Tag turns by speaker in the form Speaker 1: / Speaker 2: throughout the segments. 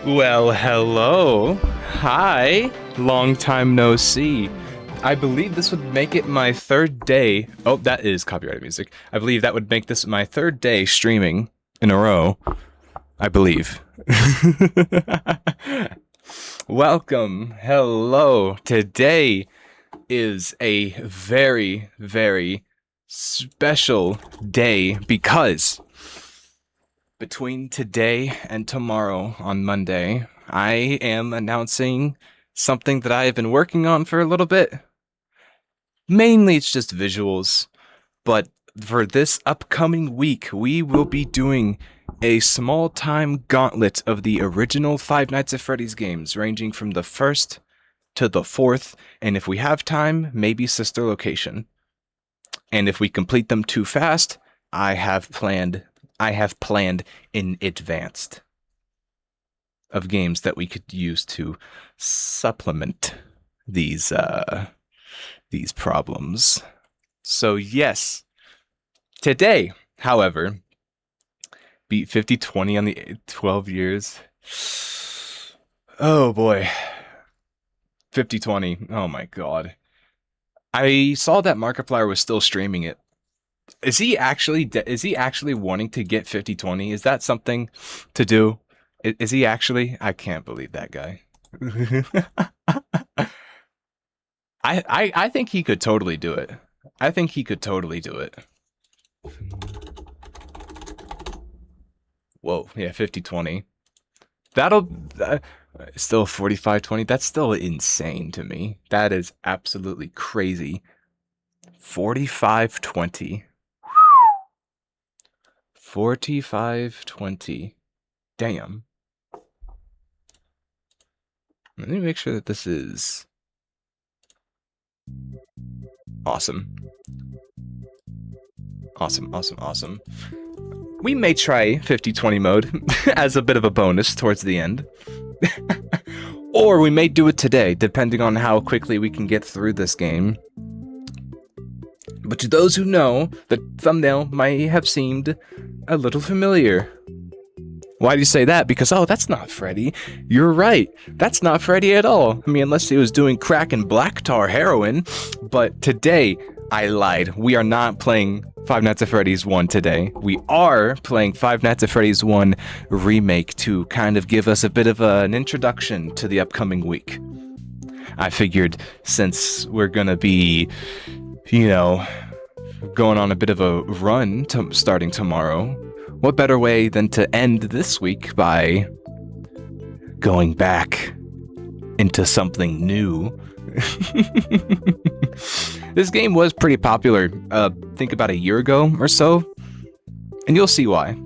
Speaker 1: Well, hello. Hi. Long time no see. I believe this would make it my third day. Oh, that is copyrighted music. I believe that would make this my third day streaming in a row. I believe. Welcome. Hello. Today is a very, very special day because between today and tomorrow on Monday, I am announcing something that I have been working on for a little bit. Mainly it's just visuals, but for this upcoming week, we will be doing a small time gauntlet of the original Five Nights at Freddy's games, ranging from the first to the fourth, and if we have time, maybe Sister Location. And if we complete them too fast, I have planned in advance of games that we could use to supplement these problems. So yes, today, however, beat 50-20 on the 12 years. Oh boy. 50-20. Oh my god. I saw that Markiplier was still streaming it. Is he actually wanting to get 50-20? Is that something to do? Is he actually? I can't believe that guy. I think he could totally do it. I think he could totally do it. Whoa, yeah, 50-20. That'll still 45-20. That's still insane to me. That is absolutely crazy. 45-20. 45-20. Damn. Let me make sure that this is awesome. Awesome. We may try 50-20 mode as a bit of a bonus towards the end. Or we may do it today, depending on how quickly we can get through this game. But to those who know, the thumbnail might have seemed a little familiar. Why do you say that? Because, oh, that's not Freddy. You're right. That's not Freddy at all. I mean, unless he was doing crack and black tar heroin. But today, I lied. We are not playing Five Nights at Freddy's 1 today. We are playing Five Nights at Freddy's 1 Remake to kind of give us a bit of an introduction to the upcoming week. I figured since we're gonna be, going on a bit of a run starting tomorrow, what better way than to end this week by going back into something new? This game was pretty popular, I think about a year ago or so, and you'll see why.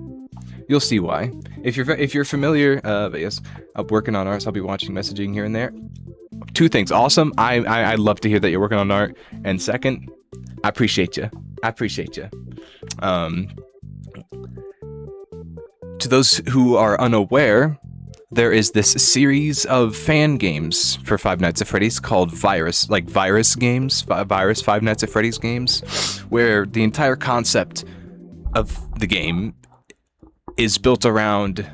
Speaker 1: You'll see why. If you're familiar, but yes, I'm working on art, so I'll be watching, messaging here and there. Two things. Awesome. I love to hear that you're working on art. And second, I appreciate you. To those who are unaware, there is this series of fan games for Five Nights at Freddy's called Virus, like Virus games, Five Nights at Freddy's games, where the entire concept of the game is built around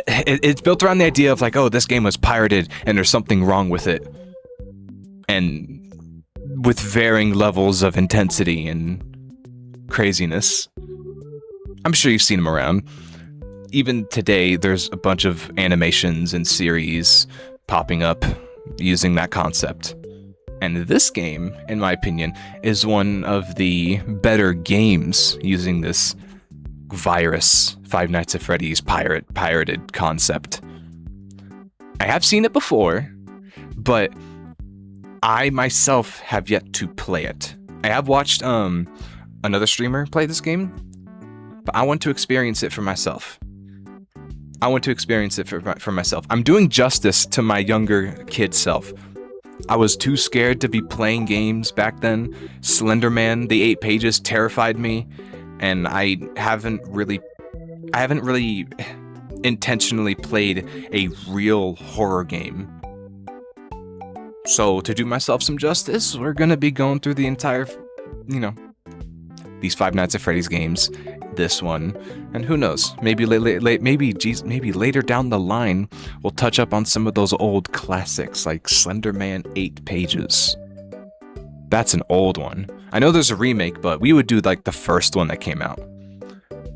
Speaker 1: it's built around the idea of like, oh, this game was pirated and there's something wrong with it, and with varying levels of intensity and craziness. I'm sure you've seen them around. Even today, there's a bunch of animations and series popping up using that concept. And this game, in my opinion, is one of the better games using this virus, Five Nights at Freddy's pirated concept. I have seen it before, but I myself have yet to play it. I have watched another streamer play this game, but I want to experience it for myself. I'm doing justice to my younger kid self. I was too scared to be playing games back then. Slender Man, the 8 pages terrified me, and I haven't really intentionally played a real horror game. So to do myself some justice, we're gonna be going through the entire, these Five Nights at Freddy's games, this one, and who knows? Maybe maybe later down the line, we'll touch up on some of those old classics like Slender Man 8 Pages. That's an old one. I know there's a remake, but we would do like the first one that came out.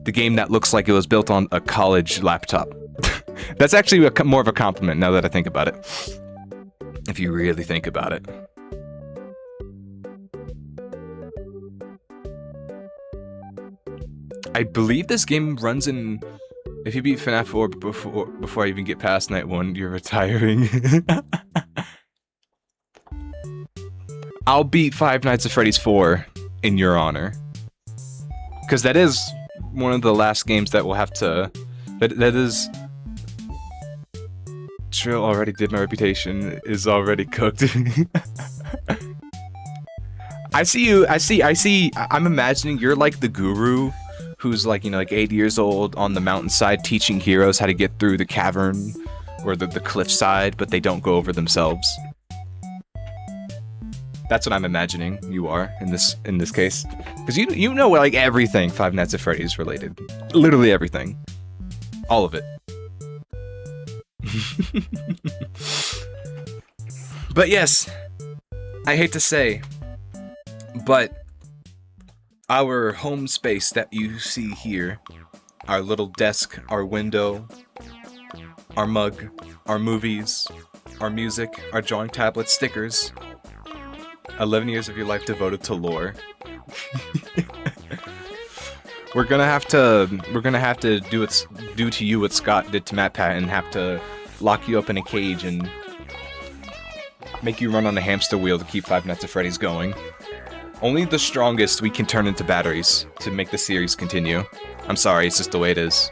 Speaker 1: The game that looks like it was built on a college laptop. That's actually more of a compliment now that I think about it. If you really think about it. I believe this game runs in... If you beat FNAF 4 before I even get past Night 1, you're retiring. I'll beat Five Nights at Freddy's 4 in your honor. Because that is one of the last games that we'll have to... That is... Trill already did my reputation, is already cooked. I'm imagining you're like the guru who's like, you know, like 8 years old on the mountainside teaching heroes how to get through the cavern or the cliffside, but they don't go over themselves. That's what I'm imagining you are in this case. Because you know like everything Five Nights at Freddy's related. Literally everything. All of it. But yes, I hate to say, but our home space that you see here, our little desk, our window, our mug, our movies, our music, our drawing tablet, stickers, 11 years of your life devoted to lore. We're gonna have to do to you what Scott did to MatPat and have to lock you up in a cage and make you run on a hamster wheel to keep Five Nights at Freddy's going. Only the strongest we can turn into batteries to make the series continue. I'm sorry, it's just the way it is.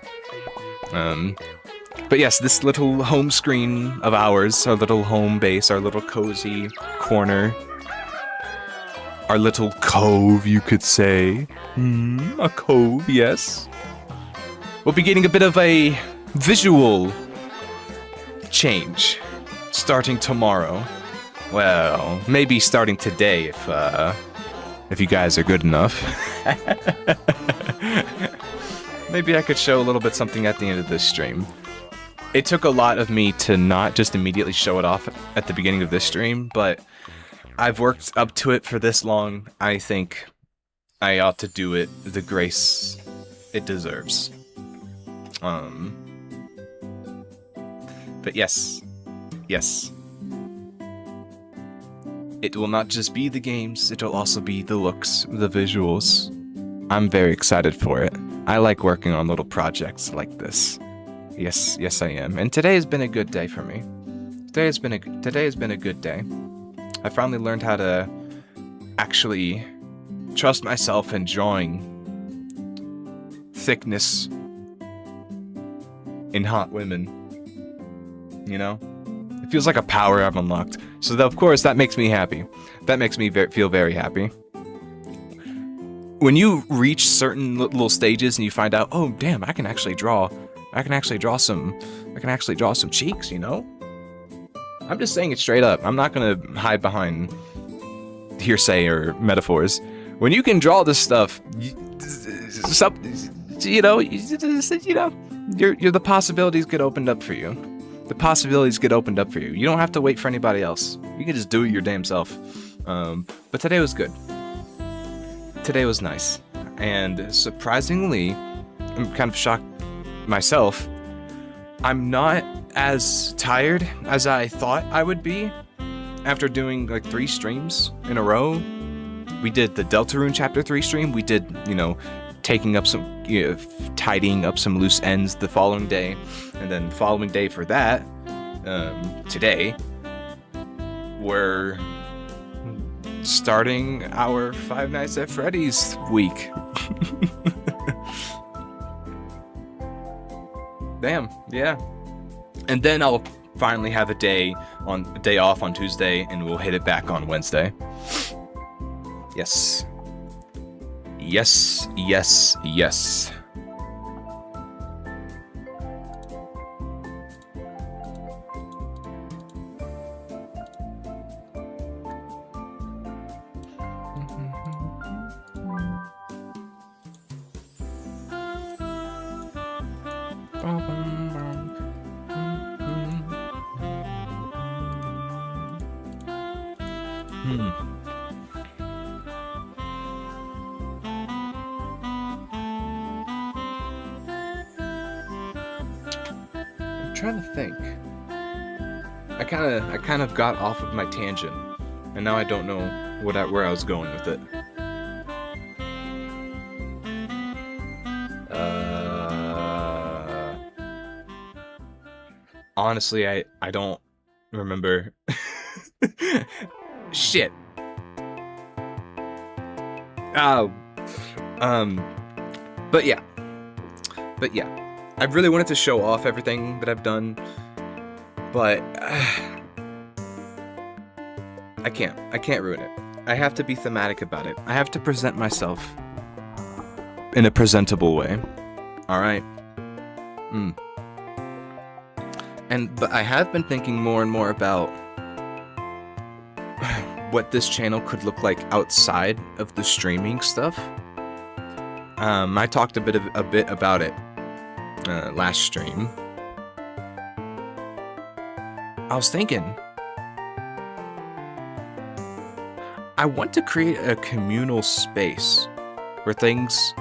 Speaker 1: But yes, this little home screen of ours, our little home base, our little cozy corner, our little cove, you could say. A cove, yes. We'll be getting a bit of a visual change starting tomorrow. Well, maybe starting today if you guys are good enough. Maybe I could show a little bit something at the end of this stream. It took a lot of me to not just immediately show it off at the beginning of this stream, but I've worked up to it for this long. I think I ought to do it the grace it deserves. But yes. It will not just be the games, it'll also be the looks, the visuals. I'm very excited for it. I like working on little projects like this. Yes I am. And today has been a good day for me. Today has been a good day. I finally learned how to actually trust myself in drawing thickness in hot women. You know? It feels like a power I've unlocked. So of course that makes me happy. That makes me feel very happy. When you reach certain little stages and you find out, oh damn, I can actually draw some cheeks, you know? I'm just saying it straight up. I'm not gonna hide behind hearsay or metaphors. When you can draw this stuff, the possibilities get opened up for you. The possibilities get opened up for you. You don't have to wait for anybody else. You can just do it your damn self. But today was good. Today was nice. And surprisingly, I'm kind of shocked myself. I'm not as tired as I thought I would be after doing like 3 streams in a row. We did the Deltarune Chapter 3 stream. We did, tidying up some loose ends the following day. And then the following day for that, today, we're starting our Five Nights at Freddy's week. Damn, yeah. And then I'll finally have a day off on Tuesday, and we'll hit it back on Wednesday. Yes. I'm trying to think. I kind of got off of my tangent, and now I don't know where I was going with it. Honestly, I don't remember. Shit. Oh. But yeah. I really wanted to show off everything that I've done, but I can't ruin it. I have to be thematic about it. I have to present myself in a presentable way. Alright? But I have been thinking more and more about what this channel could look like outside of the streaming stuff. I talked a bit about it last stream. I was thinking, I want to create a communal space where things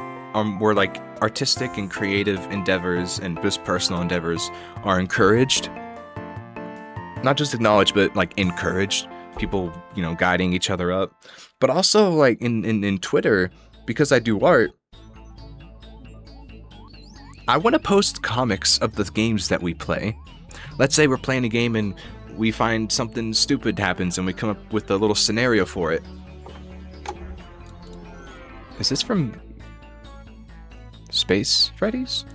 Speaker 1: where like artistic and creative endeavors and just personal endeavors are encouraged. Not just acknowledged, but like encouraged. People, guiding each other up. But also like in Twitter, because I do art, I want to post comics of the games that we play. Let's say we're playing a game and we find something stupid happens and we come up with a little scenario for it. Is this from Space Freddys?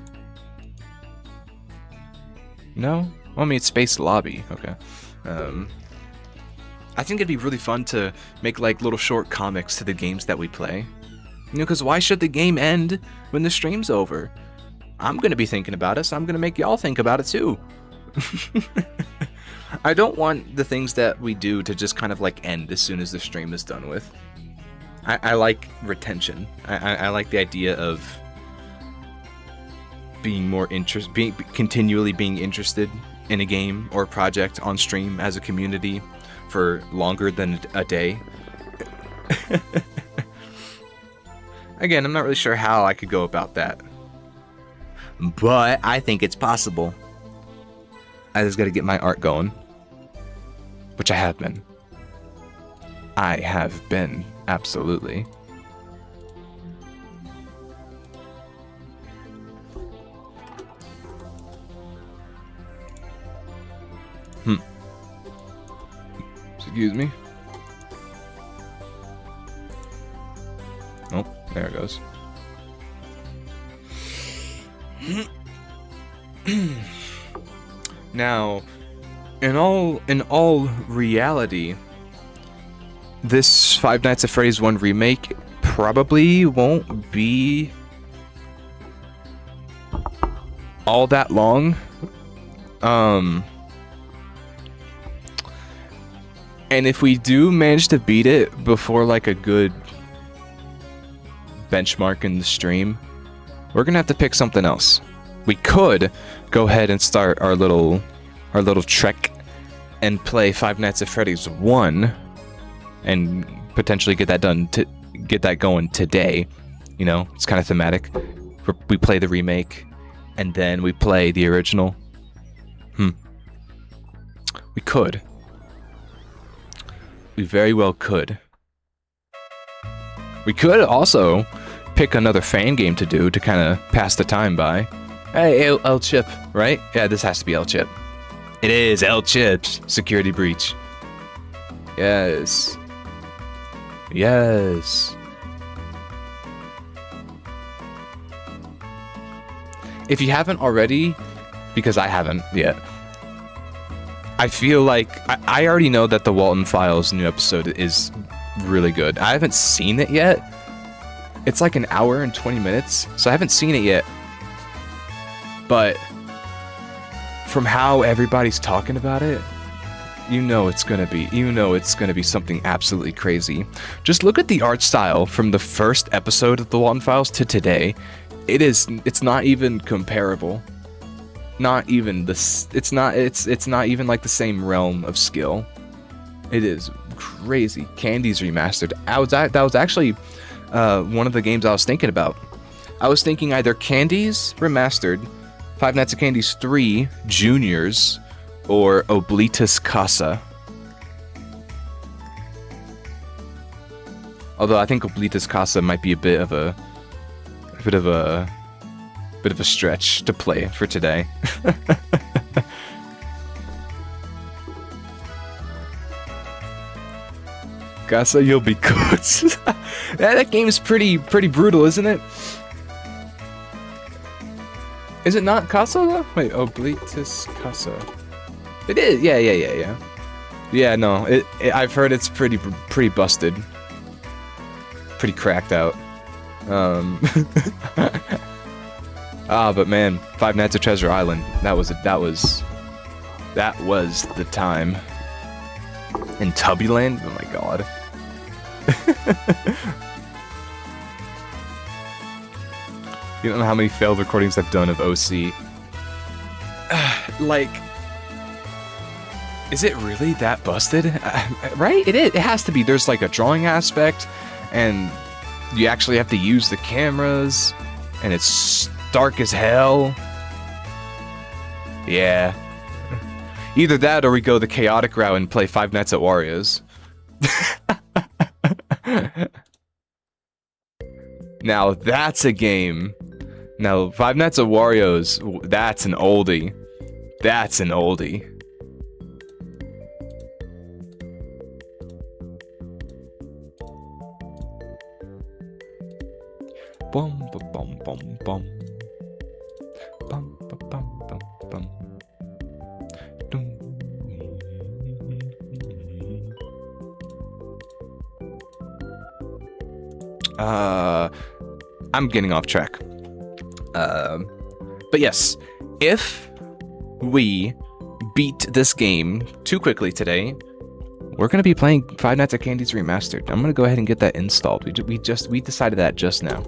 Speaker 1: No? Well, I mean, it's Space Lobby. Okay. I think it'd be really fun to make like little short comics to the games that we play. Because why should the game end when the stream's over? I'm going to be thinking about it, so I'm going to make y'all think about it too. I don't want the things that we do to just kind of like end as soon as the stream is done with. I like retention. I like the idea of being continually being interested in a game or project on stream as a community for longer than a day. Again, I'm not really sure how I could go about that, but I think it's possible. I just gotta get my art going, which I have been. Absolutely. Excuse me. Oh, there it goes. Now, in all reality, this Five Nights at Freddy's 1 remake probably won't be all that long. And if we do manage to beat it before like a good benchmark in the stream, we're gonna have to pick something else. We could go ahead and start our little trek and play Five Nights at Freddy's 1 and potentially get that going today. It's kind of thematic. We play the remake and then we play the original. We could. We very well could. We could also pick another fan game to do to kind of pass the time by. Hey, El Chip, right? Yeah, this has to be El Chip. It is El Chip's Security Breach. Yes. Yes. If you haven't already, because I haven't yet, I feel like I already know that the Walton Files new episode is really good. I haven't seen it yet. It's like an hour and 20 minutes, so I haven't seen it yet. But from how everybody's talking about it, it's gonna be something absolutely crazy. Just look at the art style from the first episode of the Walton Files to today. It's not even comparable. not even this. It's not even like the same realm of skill. It is crazy. Candy's remastered. That was actually one of the games I was thinking about. I was thinking either Candy's remastered, Five Nights at Candy's 3 Juniors, or Oblitus Casa. Although I think Oblitus Casa might be a bit of a stretch to play for today. Casa, you'll be good. That game is pretty brutal, isn't it? Is it not Casa though? Wait, Oblitus Casa. It is. Yeah. Yeah, no. I've heard it's pretty busted. Pretty cracked out. But man, Five Nights at Treasure Island. That was the time. In Tubbyland? Oh my god. You don't know how many failed recordings I've done of OC. Like, is it really that busted? Right? It has to be. There's like a drawing aspect, and you actually have to use the cameras, and it's dark as hell. Yeah. Either that or we go the chaotic route and play Five Nights at Wario's. Now that's a game. Now Five Nights at Wario's, that's an oldie. That's an oldie. Bum bum bum bum bum. Bum bum bum bum bum. I'm getting off track. But yes, if we beat this game too quickly today, we're gonna be playing Five Nights at Candy's Remastered. I'm gonna go ahead and get that installed. We decided that just now.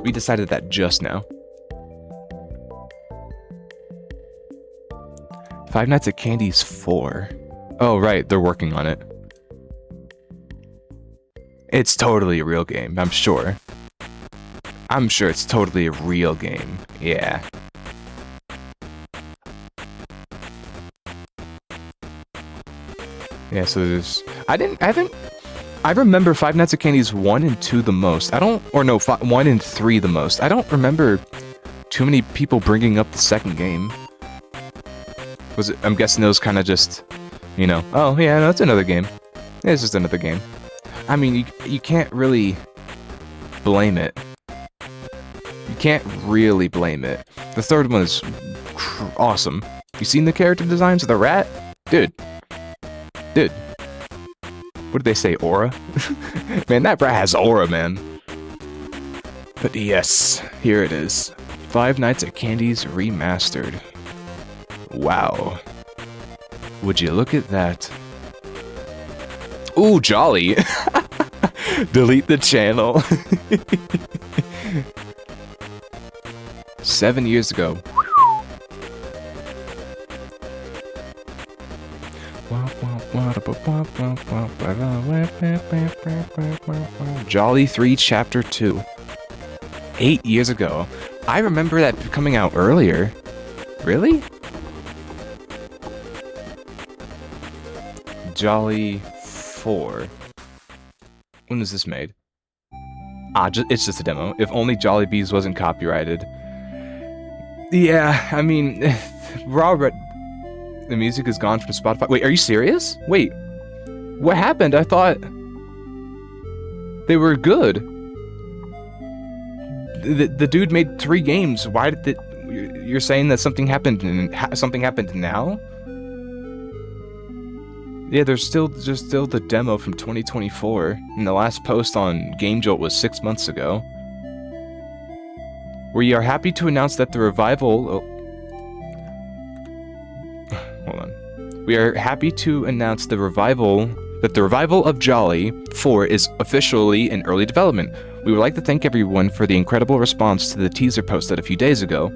Speaker 1: We decided that just now. Five Nights at Candy's 4. Oh, right, they're working on it. It's totally a real game, I'm sure. I'm sure it's totally a real game. Yeah. Yeah, so there's... I remember Five Nights at Candy's 1 and 2 the most. 1 and 3 the most. I don't remember too many people bringing up the second game. Was it? I'm guessing it was kind of just, you know, oh yeah, no, it's another game. Yeah, it's just another game. I mean, you can't really blame it. You can't really blame it. The third one is awesome. You seen the character designs of the rat? Dude. What did they say, aura? Man, that rat has aura, man. But yes, here it is. Five Nights at Candy's Remastered. Wow. Would you look at that? Ooh, jolly. Delete the channel. 7 years ago. Jolly 3 Chapter 2. 8 years ago. I remember that coming out earlier. Really? Jolly 4. When was this made? It's just a demo. If only Jolly Bees wasn't copyrighted. Yeah, I mean, Robert, the music is gone from Spotify. Wait, are you serious? Wait, what happened? I thought they were good. The dude made 3 games. Why did you're saying that something happened now? Yeah, there's still the demo from 2024, and the last post on Game Jolt was 6 months ago. We are happy to announce that the revival... Hold on. We are happy to announce the revival that the revival of Jolly 4 is officially in early development. We would like to thank everyone for the incredible response to the teaser posted a few days ago.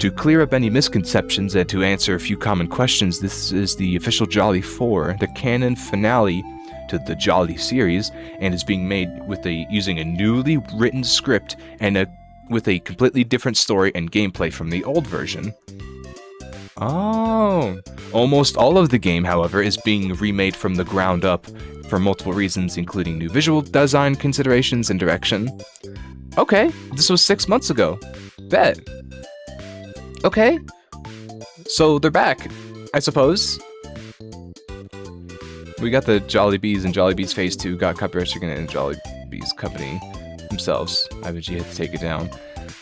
Speaker 1: To clear up any misconceptions and to answer a few common questions, this is the official Jolly 4, the canon finale to the Jolly series, and is being made with using a newly written script and with a completely different story and gameplay from the old version. Oh, almost all of the game, however, is being remade from the ground up for multiple reasons, including new visual design considerations and direction. Okay, this was 6 months ago. Bet. Okay, so they're back, I suppose. We got the Jollibees and Jollibees Phase 2 got copyright stricken and Jollibees Company themselves. IVG had to take it down.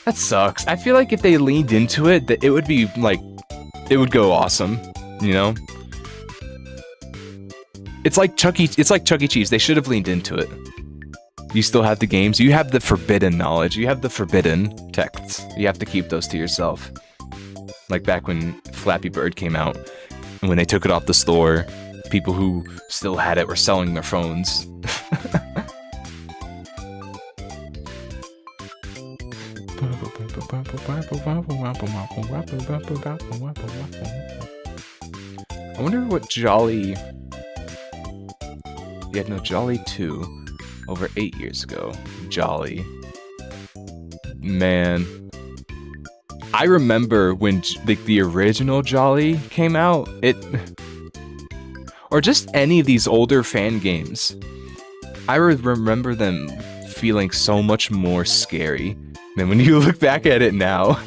Speaker 1: That sucks. I feel like if they leaned into it, that it would be like, it would go awesome, you know? It's like Chuck E. Cheese. They should have leaned into it. You still have the games. You have the forbidden knowledge. You have the forbidden texts. You have to keep those to yourself. Like back when Flappy Bird came out, and when they took it off the store, people who still had it were selling their phones. I wonder what Jolly... Yeah, no, Jolly 2. Over 8 years ago. Jolly. Man. I remember when the original Jolly came out, or just any of these older fan games, I remember them feeling so much more scary than when you look back at it now.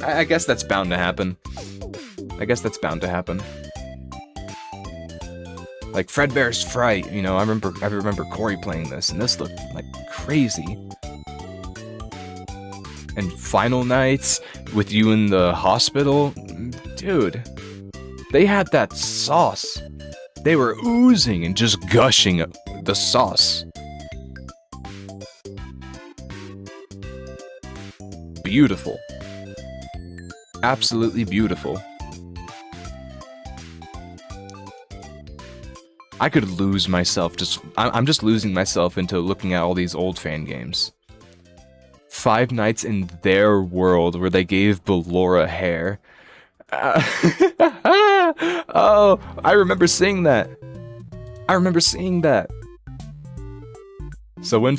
Speaker 1: I guess that's bound to happen. Like Fredbear's Fright, you know, I remember Corey playing this, and this looked like crazy. And Final Nights with you in the hospital, dude, they had that sauce. They were oozing and just gushing the sauce. Beautiful. Absolutely beautiful. I could lose myself, I'm just losing myself into looking at all these old fan games. Five Nights in Their World, where they gave Ballora hair. Oh, I remember seeing that. So when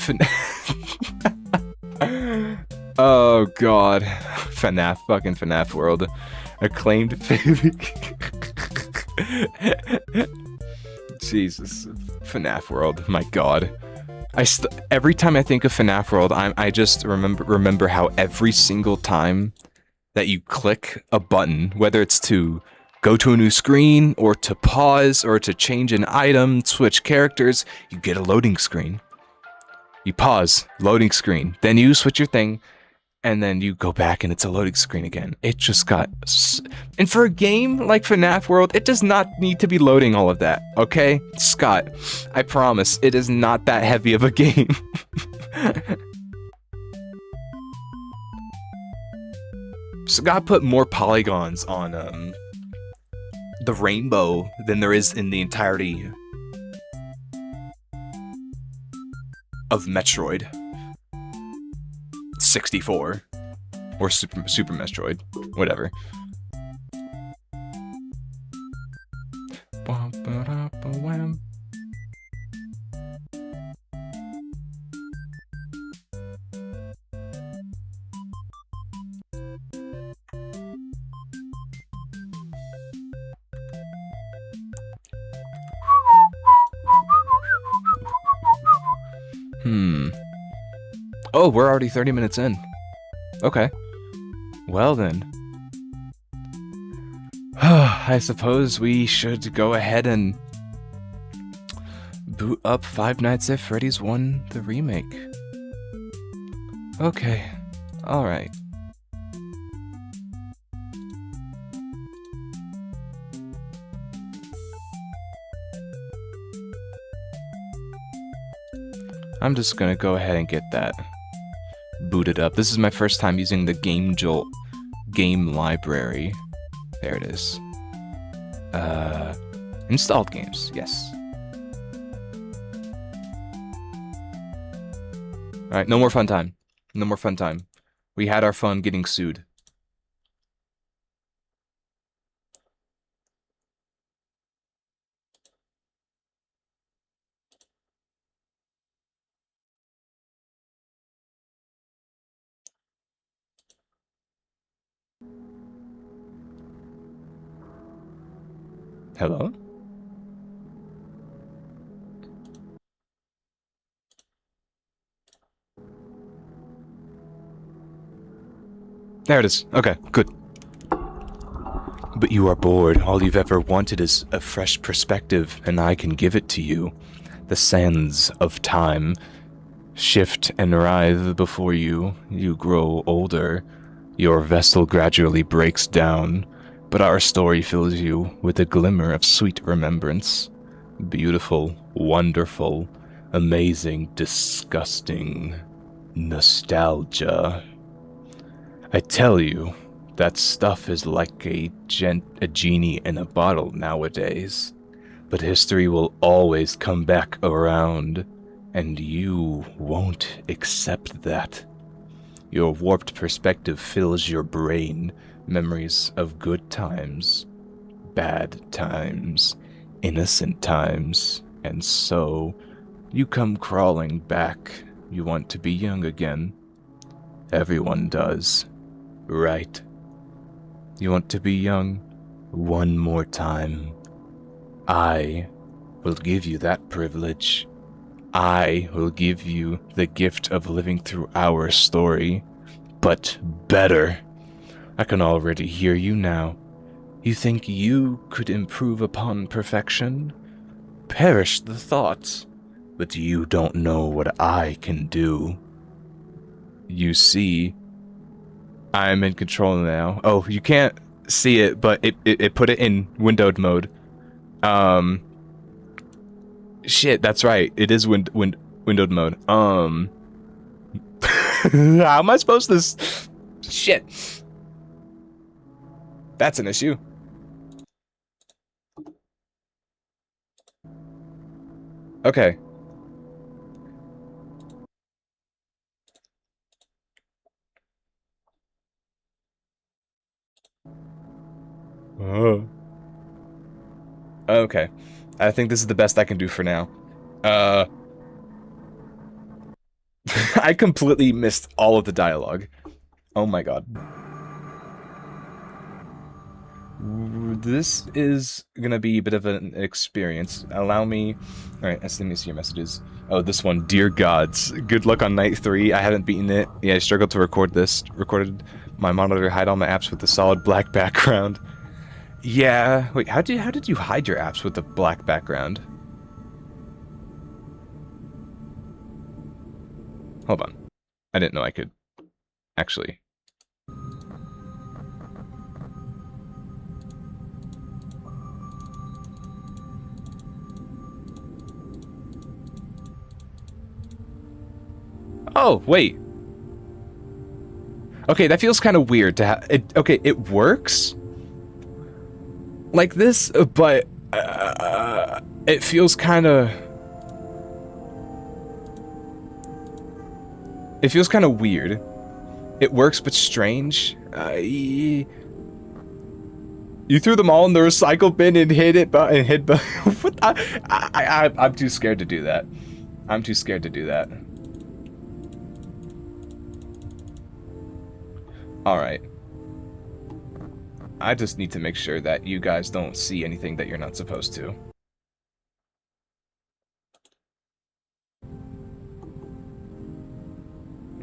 Speaker 1: oh god. Fucking FNAF World. Acclaimed Jesus. FNAF World, my god. Every time I think of FNAF World, I just remember how every single time that you click a button, whether it's to go to a new screen, or to pause, or to change an item, switch characters, you get a loading screen. You pause, loading screen, then you switch your thing, and then you go back and it's a loading screen again. It just got... And for a game like FNAF World, it does not need to be loading all of that, okay? Scott, I promise, it is not that heavy of a game. Scott put more polygons on the rainbow than there is in the entirety of Metroid 64 or Super Metroid, whatever. Oh, we're already 30 minutes in. Okay. Well then. I suppose we should go ahead and boot up Five Nights at Freddy's 1, the remake. Okay. Alright. I'm just gonna go ahead and get that booted up. This is my first time using the Game Jolt game library. There it is. Installed games, yes. Alright, no more fun time. No more fun time. We had our fun getting sued. Hello? There it is. Okay, good. But you are bored. All you've ever wanted is a fresh perspective, and I can give it to you. The sands of time shift and writhe before you. You grow older. Your vessel gradually breaks down, but our story fills you with a glimmer of sweet remembrance. Beautiful, wonderful, amazing, disgusting nostalgia. I tell you, that stuff is like a genie in a bottle nowadays. But history will always come back around, and you won't accept that. Your warped perspective fills your brain, memories of good times, bad times, innocent times, and so you come crawling back. You want to be young again. Everyone does, right? You want to be young one more time. I will give you that privilege. I will give you the gift of living through our story, but better. I can already hear you now. You think you could improve upon perfection? Perish the thoughts. But you don't know what I can do. You see, I'm in control now. Oh, you can't see it, but it put it in windowed mode. Shit, that's right. It is windowed mode. How am I supposed to? Shit. That's an issue. Okay. Oh. Okay. I think this is the best I can do for now. Uh, I completely missed all of the dialogue. Oh my god. This is gonna be a bit of an experience. Allow me. Alright, let me see your messages. Oh, this one. Dear gods, good luck on night 3. I haven't beaten it. Yeah, I struggled to record this. Recorded my monitor, hide all my apps with a solid black background. Yeah. Wait, how did you hide your apps with the black background? Hold on. I didn't know I could actually. Oh, wait. Okay, that feels kind of weird to have it. Okay, it works like this, but it feels kind of. It feels kind of weird. It works, but strange. You threw them all in the recycle bin and hid it, but what? I'm too scared to do that. I'm too scared to do that. All right. I just need to make sure that you guys don't see anything that you're not supposed to.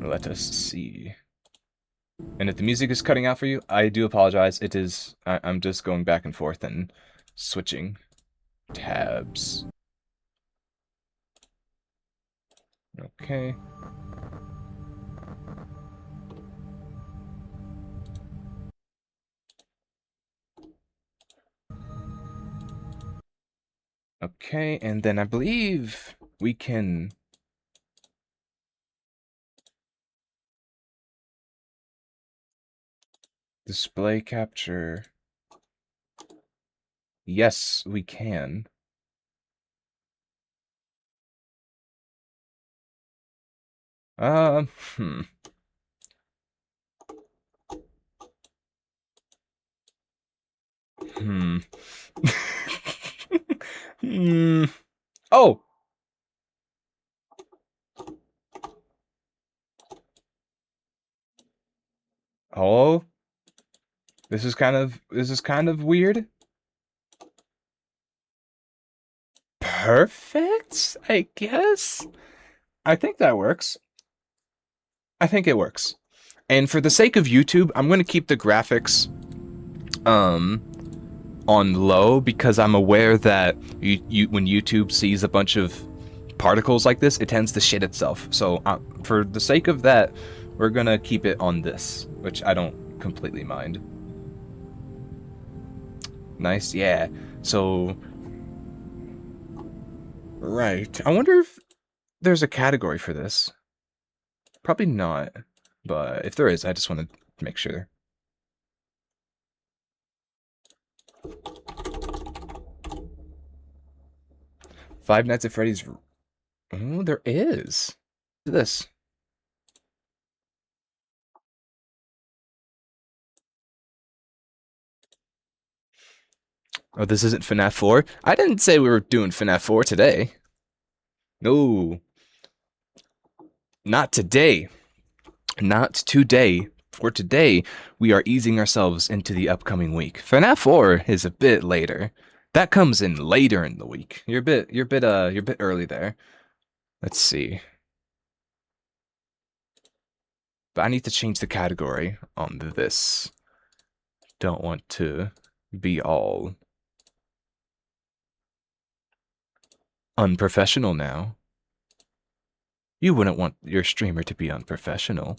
Speaker 1: Let us see. And if the music is cutting out for you, I do apologize. It is. I'm just going back and forth and switching tabs. Okay. Okay, and then I believe we can display capture. Yes, we can. Hmm. Hmm. Hmm. Oh! Oh. This is kind of weird. Perfect, I guess. I think that works. I think it works. And for the sake of YouTube, I'm going to keep the graphics um on low because I'm aware that when YouTube sees a bunch of particles like this, it tends to shit itself. So for the sake of that, we're going to keep it on this, which I don't completely mind. Nice, yeah. So right. I wonder if there's a category for this. Probably not. But if there is, I just want to make sure. Five Nights at Freddy's. Oh, there is. This. Oh, this isn't FNAF 4? I didn't say we were doing FNAF 4 today. No. Not today. Not today. For today, we are easing ourselves into the upcoming week. FNAF 4 is a bit later. That comes in later in the week. You're a bit early there. Let's see. But I need to change the category on this. Don't want to be all unprofessional now. You wouldn't want your streamer to be unprofessional.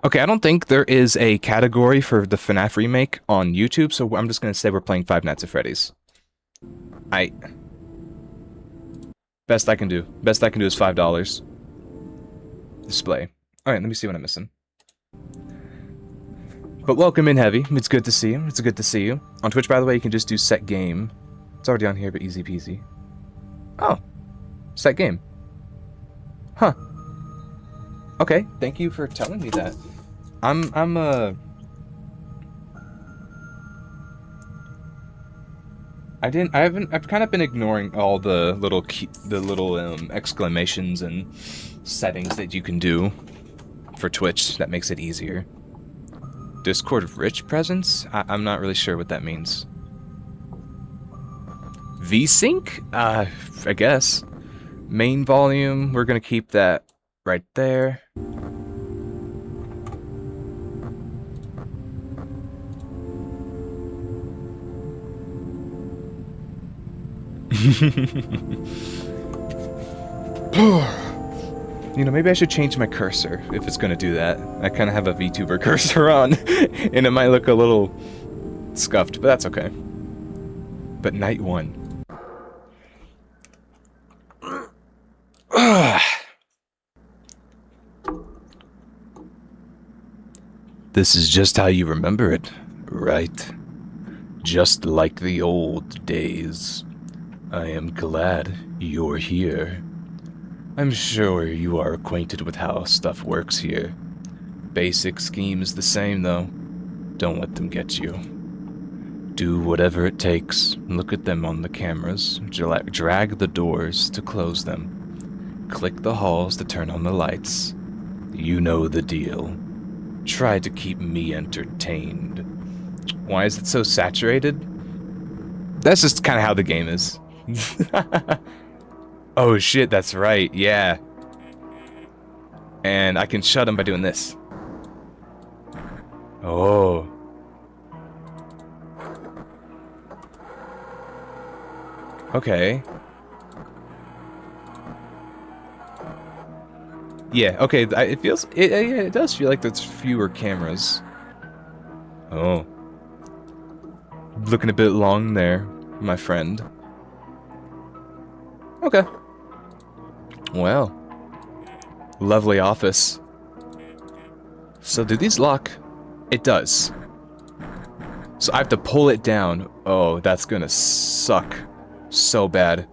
Speaker 1: Okay, I don't think there is a category for the FNAF remake on YouTube, so I'm just going to say we're playing Five Nights at Freddy's. Best I can do. Best I can do is $5. Display. Alright, let me see what I'm missing. But welcome in, Heavy. It's good to see you. It's good to see you. On Twitch, by the way, you can just do set game. It's already on here, but easy peasy. Oh. Set game. Huh. Okay, thank you for telling me that. I've kind of been ignoring all the little exclamations and settings that you can do for Twitch that makes it easier. Discord rich presence? I'm not really sure what that means. VSync? I guess. Main volume, we're gonna keep that right there. You know, maybe I should change my cursor if it's gonna do that. I kind of have a VTuber cursor on, and it might look a little scuffed, but that's okay. But night one. This is just how you remember it, right? Just like the old days. I am glad you're here. I'm sure you are acquainted with how stuff works here. Basic scheme's the same, though. Don't let them get you. Do whatever it takes. Look at them on the cameras. Drag the doors to close them. Click the halls to turn on the lights. You know the deal. Try to keep me entertained. Why is it so saturated? That's just kind of how the game is. Oh shit, that's right, yeah. And I can shut him by doing this. Oh. Okay. Yeah, okay, it does feel like there's fewer cameras. Oh. Looking a bit long there, my friend. Okay. Well, lovely office. So do these lock? It does. So I have to pull it down. Oh, that's gonna suck so bad.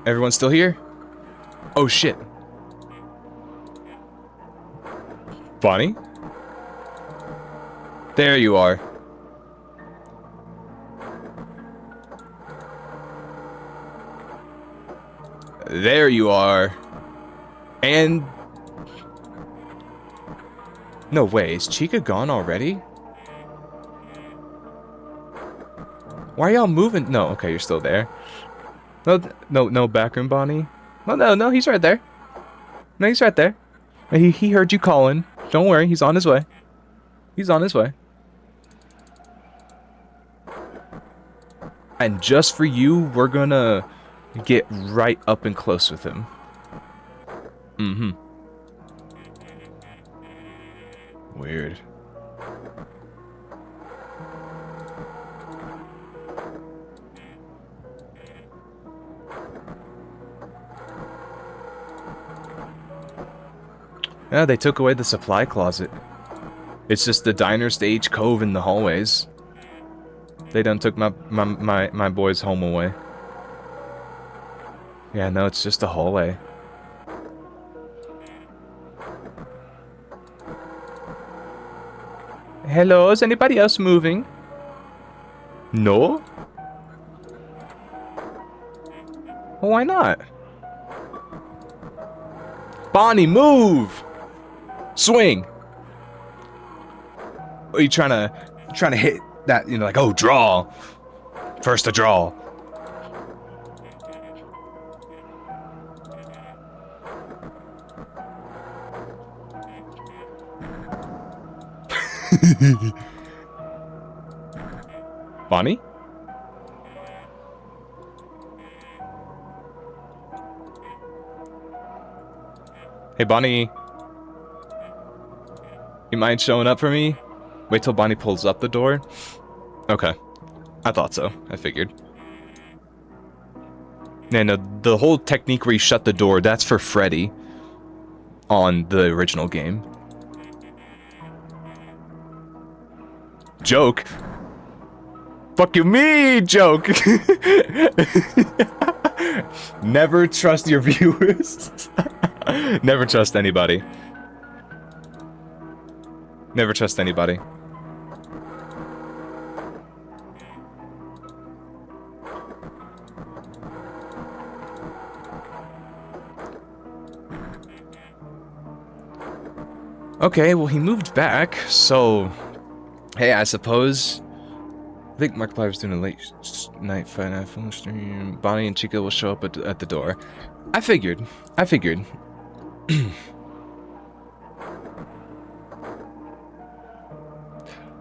Speaker 1: Everyone still here? Oh shit. Bonnie? There you are. There you are. And... no way, is Chica gone already? Why are y'all moving? No, okay, you're still there. No backroom Bonnie. No, he's right there. No, he's right there. He heard you calling. Don't worry, he's on his way. He's on his way. And just for you, we're gonna get right up and close with him. Mm-hmm. Weird. Yeah, they took away the supply closet. It's just the diner stage cove in the hallways. They done took my boy's home away. Yeah, no, it's just a hallway. Hello, is anybody else moving? No? Well, why not? Bonnie, move! Swing! Are you trying to hit that, you know, like, oh, draw. First to draw. Bonnie? Hey, Bonnie. You mind showing up for me? Wait till Bonnie pulls up the door. Okay. I thought so. I figured. Yeah, no, the whole technique where you shut the door, that's for Freddy. On the original game. Joke? Fuck you, me, joke! Never trust your viewers. Never trust anybody. Never trust anybody. Okay, well, he moved back, so... hey, I suppose... I think Markiplier's doing a late night fight night phone stream. Bonnie and Chica will show up at the door. I figured.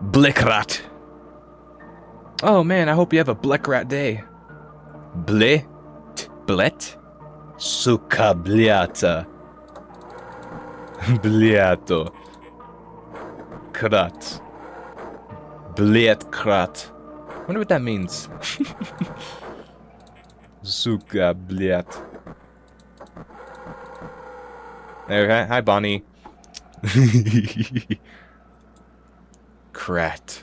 Speaker 1: Blickrat. Oh man, I hope you have a Blickrat day. Blet? Suka bliata. Bliato. Krat. Bliet krat. Wonder what that means. Suka bliat. Okay, hi Bonnie. Krat.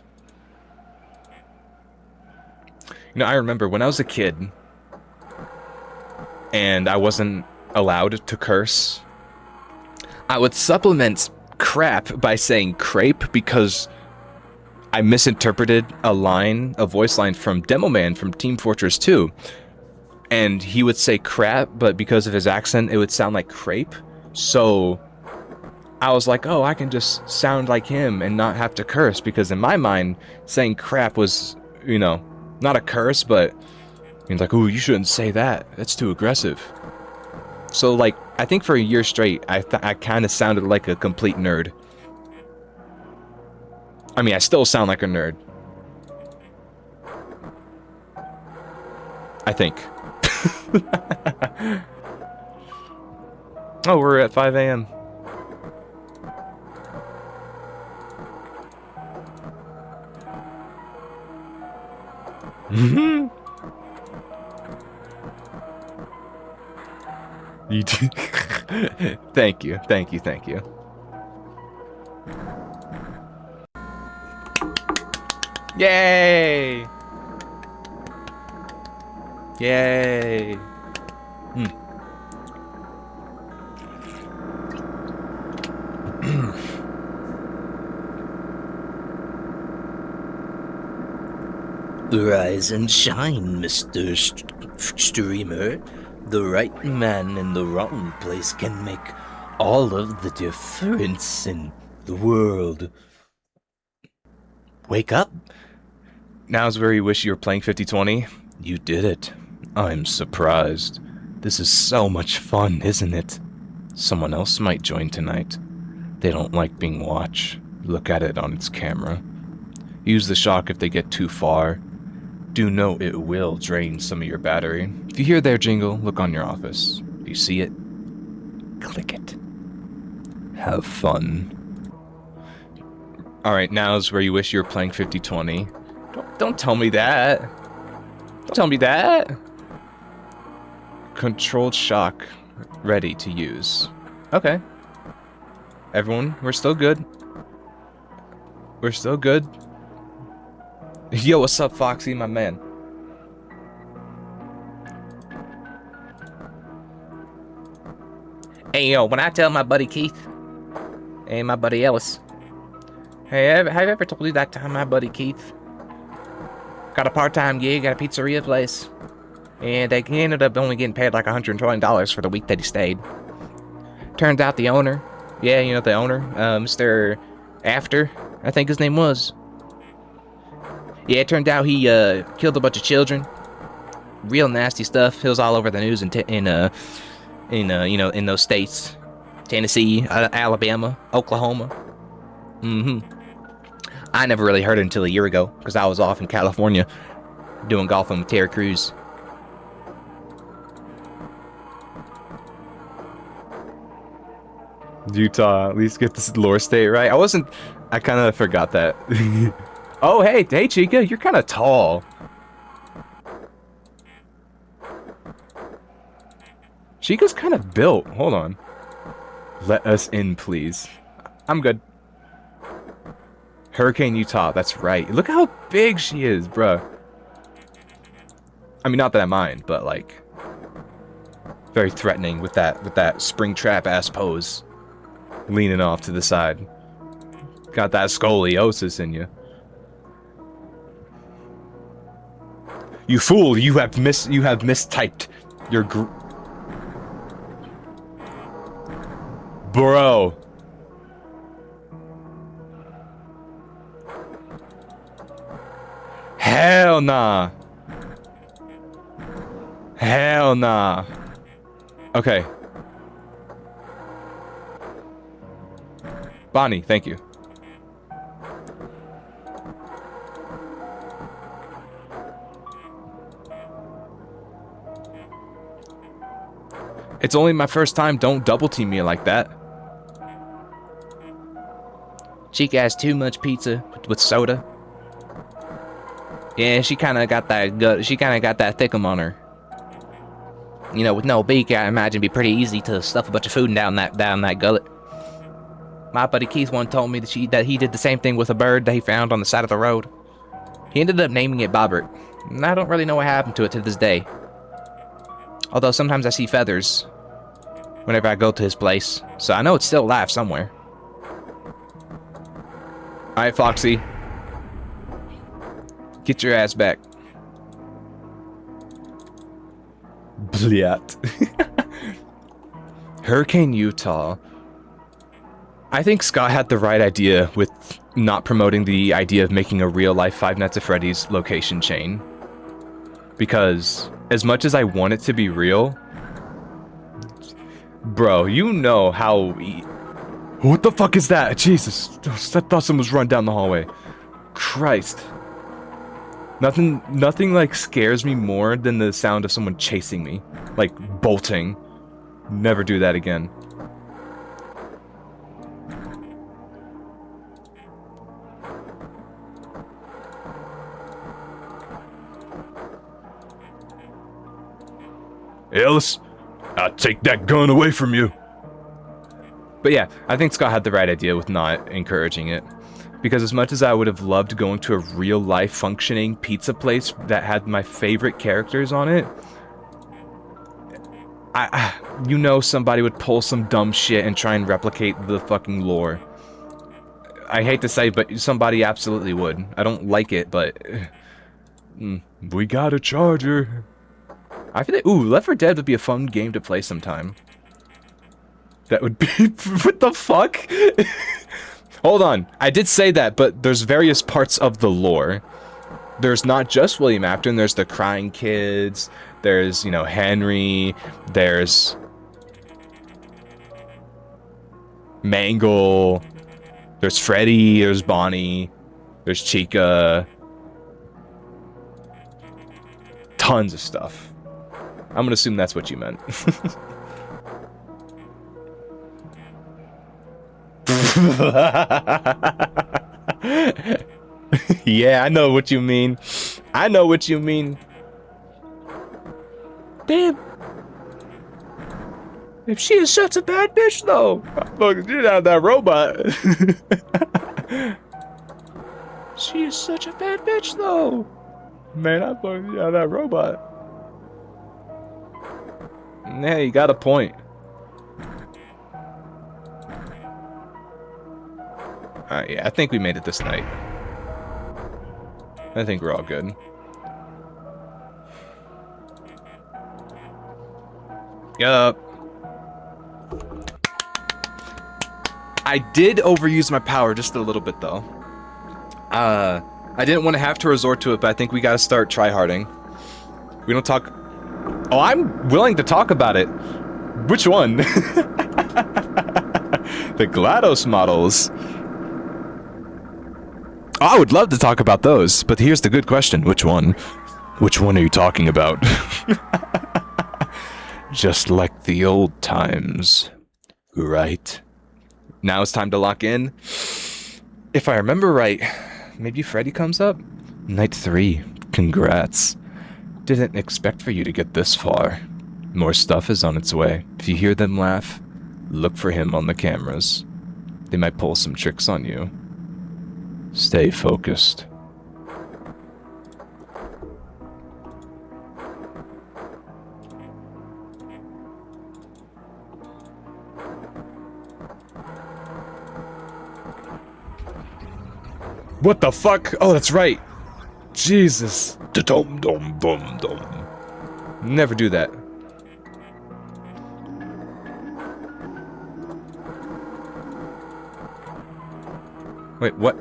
Speaker 1: You know, I remember when I was a kid and I wasn't allowed to curse, I would supplement crap by saying crepe because I misinterpreted a voice line from Demoman from Team Fortress 2. And he would say crap, but because of his accent, it would sound like crepe. So I was like, oh, I can just sound like him and not have to curse, because in my mind, saying crap was, you know, not a curse, but he's like, ooh, you shouldn't say that. That's too aggressive. So, like, I think for a year straight, I kind of sounded like a complete nerd. I mean, I still sound like a nerd. I think. Oh, we're at 5 a.m. You do. Thank you, thank you, thank you. Yay! Yay! Hmm.
Speaker 2: Rise and shine, Mr. Streamer. The right man in the wrong place can make all of the difference in the world. Wake up.
Speaker 1: Now's where you wish you were playing 50/20. You did it. I'm surprised. This is so much fun, isn't it? Someone else might join tonight. They don't like being watched. Look at it on its camera. Use the shock if they get too far. Do know it will drain some of your battery. If you hear their jingle, look on your office. If you see it, click it. Have fun. Alright, now's where you wish you were playing 50/20. Don't tell me that. Don't tell me that. Controlled shock. Ready to use. Okay. Everyone, we're still good. We're still good. Yo, what's up, Foxy, my man?
Speaker 2: Hey, yo, when I tell my buddy Keith and my buddy Ellis, hey, have I ever told you that time my buddy Keith got a part-time gig at a pizzeria place, and he ended up only getting paid like $120 for the week that he stayed. Turns out the owner, yeah, you know the owner, Mr. After, I think his name was. Yeah, it turned out he killed a bunch of children. Real nasty stuff. It was all over the news in those states, Tennessee, Alabama, Oklahoma. I never really heard it until a year ago because I was off in California doing golfing with Terry Crews.
Speaker 1: Utah, at least get this lore state right. I kind of forgot that. Oh, hey, Chica, you're kind of tall. Chica's kind of built. Hold on. Let us in, please. I'm good. Hurricane Utah, that's right. Look how big she is, bruh. I mean, not that I mind, but like, very threatening with that Springtrap ass pose, leaning off to the side. Got that scoliosis in you. You fool! You have mistyped your bro. Hell nah. Hell nah. Okay. Bonnie, thank you. It's only my first time. Don't double team me like that.
Speaker 2: Chica has too much pizza with soda. Yeah, she kind of got that gut. She kind of got that thickum on her. You know, with no beak, I imagine it'd be pretty easy to stuff a bunch of food down that gullet. My buddy Keith one told me that he did the same thing with a bird that he found on the side of the road. He ended up naming it Bobbert, and I don't really know what happened to it to this day. Although sometimes I see feathers whenever I go to his place, so I know it's still alive somewhere.
Speaker 1: Alright, Foxy. Get your ass back. Bliat. Hurricane Utah. I think Scott had the right idea with not promoting the idea of making a real-life Five Nights at Freddy's location chain. Because, as much as I want it to be real... Bro, you know how... What the fuck is that? Jesus. I thought someone was running down the hallway. Christ. Nothing like scares me more than the sound of someone chasing me. Like, bolting. Never do that again. Ellis, I'll take that gun away from you. But yeah, I think Scott had the right idea with not encouraging it. Because as much as I would have loved going to a real-life functioning pizza place that had my favorite characters on it, you know somebody would pull some dumb shit and try and replicate the fucking lore. I hate to say, but somebody absolutely would. I don't like it, but... we got a charger. I feel like, ooh, Left 4 Dead would be a fun game to play sometime. That would be... what the fuck? Hold on. I did say that, but there's various parts of the lore. There's not just William Afton, there's the crying kids, there's, you know, Henry, there's... Mangle, there's Freddy, there's Bonnie, there's Chica. Tons of stuff. I'm gonna assume that's what you meant. Yeah, I know what you mean. I know what you mean. Damn. If she is such a bad bitch, though. Look, get out of that robot. She is such a bad bitch, though. Man, I'm fucking out of that robot. Yeah, you got a point. Alright, yeah, I think we made it this night. I think we're all good. Yup. I did overuse my power just a little bit, though. I didn't want to have to resort to it, but I think we gotta start tryharding. We don't talk... Oh, I'm willing to talk about it. Which one? The GLaDOS models. Oh, I would love to talk about those, but here's the good question. Which one? Which one are you talking about? Just like the old times. Right. Now it's time to lock in. If I remember right, maybe Freddy comes up? Night 3. Congrats. Didn't expect for you to get this far. More stuff is on its way. If you hear them laugh, look for him on the cameras. They might pull some tricks on you. Stay focused. What the fuck? Oh, that's right. Jesus. Dum dum dum dum. Never do that. Wait, what?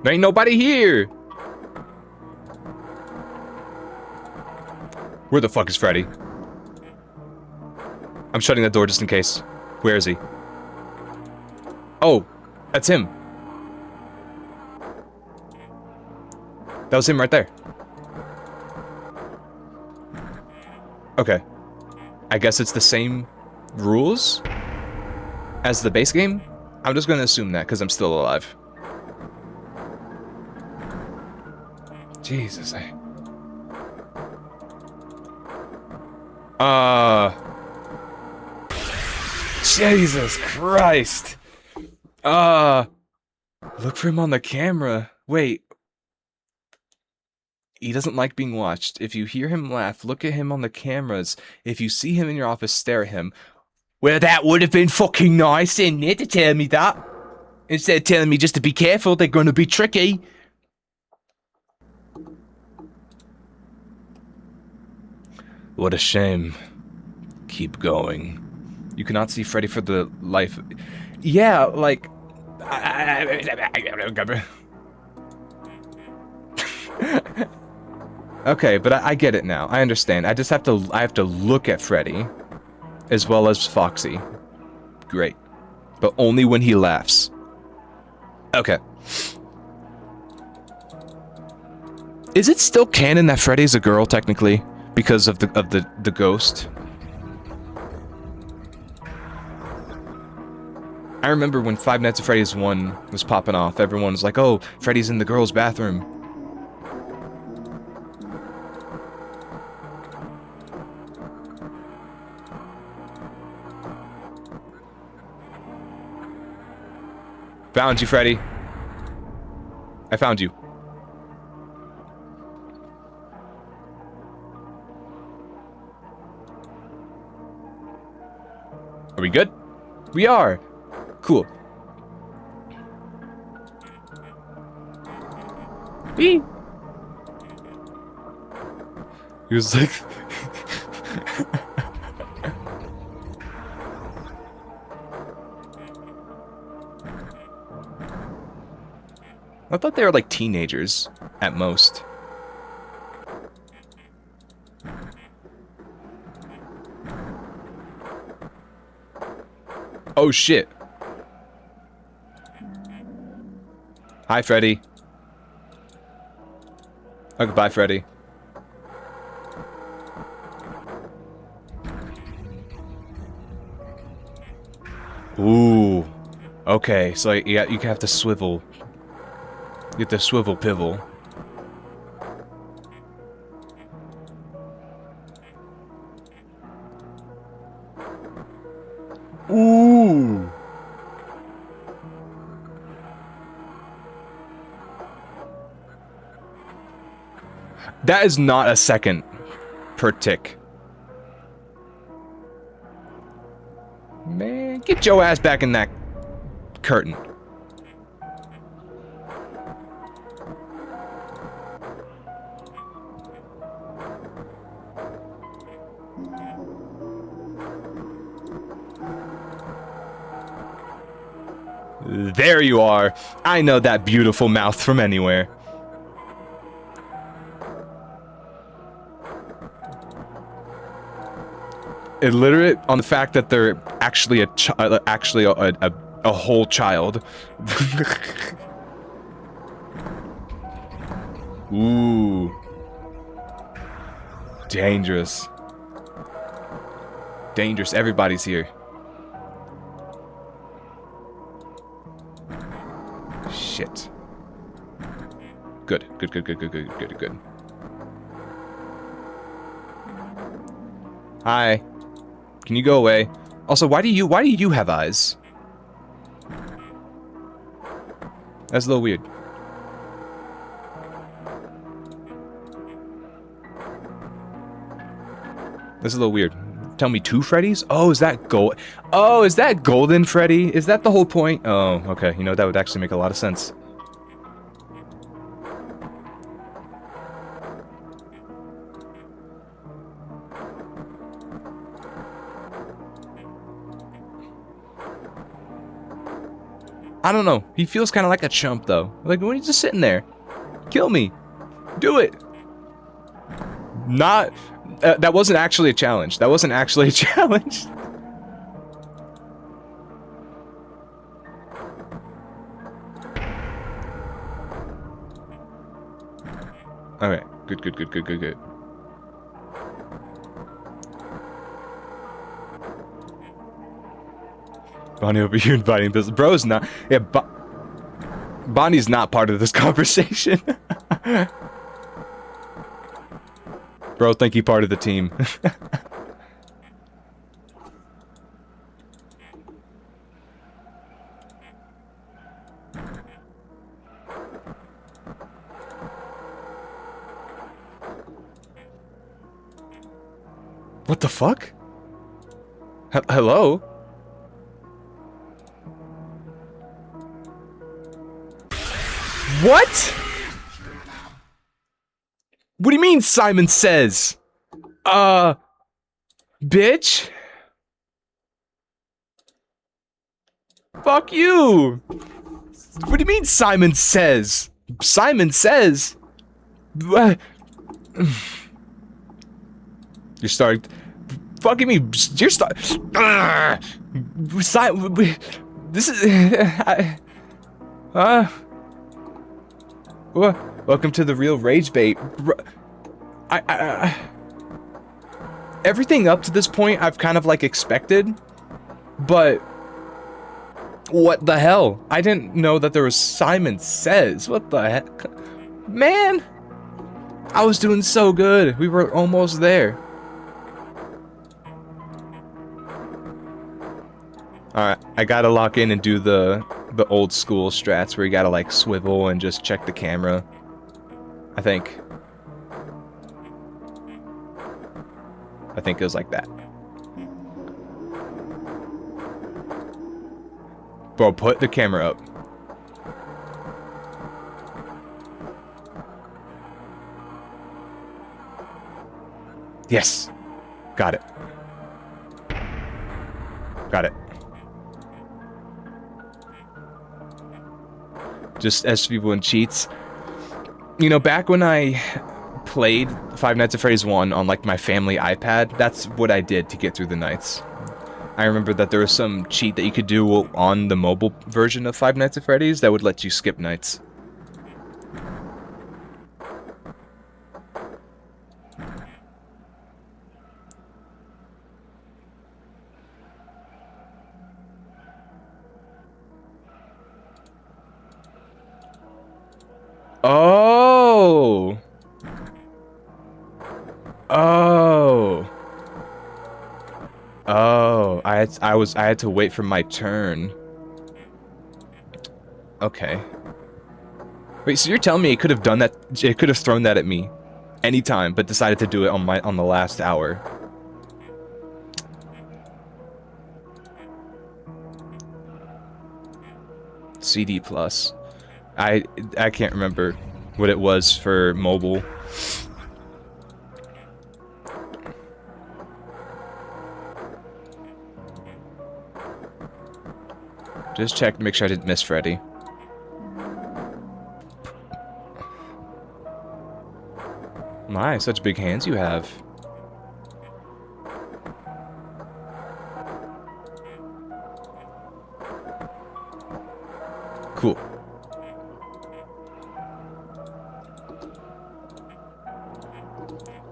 Speaker 1: There ain't nobody here. Where the fuck is Freddy? I'm shutting that door just in case. Where is he? Oh, that's him. That was him right there. Okay. I guess it's the same rules as the base game? I'm just gonna assume that because I'm still alive. Jesus, Jesus Christ. Look for him on the camera. Wait. He doesn't like being watched. If you hear him laugh, look at him on the cameras. If you see him in your office, stare at him. Well, that would have been fucking nice, isn't it, to tell me that? Instead of telling me just to be careful, they're gonna be tricky. What a shame. Keep going. You cannot see Freddy for the life... Yeah, like... Okay, but I get it now. I understand. I have to look at Freddy. As well as Foxy. Great. But only when he laughs. Okay. Is it still canon that Freddy's a girl, technically? Because of the ghost? I remember when Five Nights at Freddy's 1 was popping off, everyone was like, oh, Freddy's in the girls' bathroom. Found you, Freddy. I found you. Are we good? We are. Cool. Whee! He was like... I thought they were like teenagers, at most. Oh shit. Hi, Freddy. Oh, goodbye, Freddy. Ooh. Okay, so yeah, you have to swivel. You have to swivel pivel. Ooh. That is not a second per tick. Man, get your ass back in that curtain. There you are. I know that beautiful mouth from anywhere. Illiterate on the fact that they're actually a whole child. Ooh. Dangerous. Dangerous. Everybody's here. Shit. Good. Good. Hi. Can you go away? Also, why do you have eyes? That's a little weird. That's a little weird. Tell me, 2 Freddys? Oh, is that gold? Oh, is that Golden Freddy? Is that the whole point? Oh, okay. You know, that would actually make a lot of sense. I don't know. He feels kind of like a chump, though. Like, when he's just sitting there. Kill me. Do it. Not... that wasn't actually a challenge. That wasn't actually a challenge. Okay. Good. Bonnie over here inviting this. Bro's not... Yeah, Bonnie's not part of this conversation. Bro, think you part of the team. What the fuck? Hello? What? What do you mean Simon Says? Bitch? Fuck you! What do you mean Simon Says? Simon Says? What? You're starting... Fucking me... You're starting... This is... Welcome to the real rage bait. Everything up to this point I've kind of like expected, but what the hell? I didn't know that there was Simon Says. What the heck? Man, I was doing so good. We were almost there. Alright, I gotta lock in and do the the old school strats where you gotta like swivel and just check the camera. I think it was like that. Bro, put the camera up. Yes. Got it. Got it. Just SV and cheats. You know, back when I played Five Nights at Freddy's 1 on like my family iPad, that's what I did to get through the nights. I remember that there was some cheat that you could do on the mobile version of Five Nights at Freddy's that would let you skip nights. Oh! Oh! Oh, I had to wait for my turn. Okay. Wait, so you're telling me it could have done that? It could have thrown that at me anytime, but decided to do it on the last hour. CD plus. I can't remember what it was for mobile. Just check to make sure I didn't miss Freddy. My, such big hands you have. Cool.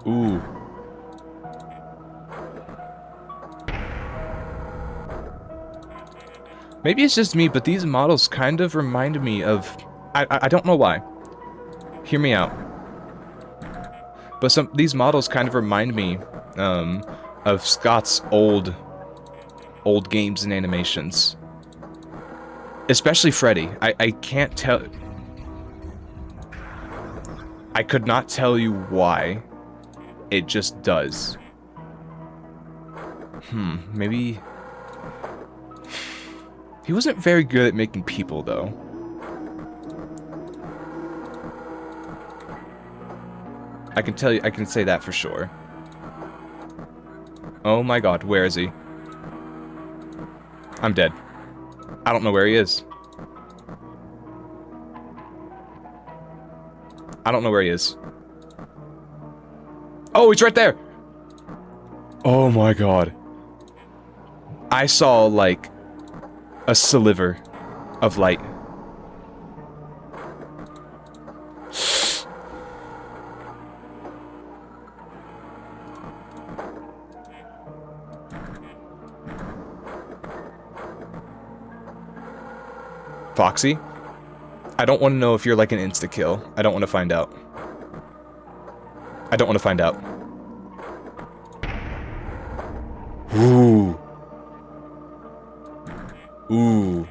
Speaker 1: Ooh. Maybe it's just me, but these models kind of remind me of... I don't know why. Hear me out. But these models kind of remind me of Scott's old games and animations. Especially Freddy. I can't tell... I could not tell you why. It just does. Maybe... He wasn't very good at making people, though. I can tell you, I can say that for sure. Oh my god, where is he? I'm dead. I don't know where he is. I don't know where he is. Oh, he's right there! Oh my god. I saw, like, a sliver of light. Foxy? I don't want to know if you're like an insta-kill. I don't want to find out. I don't want to find out. Ooh. Ooh.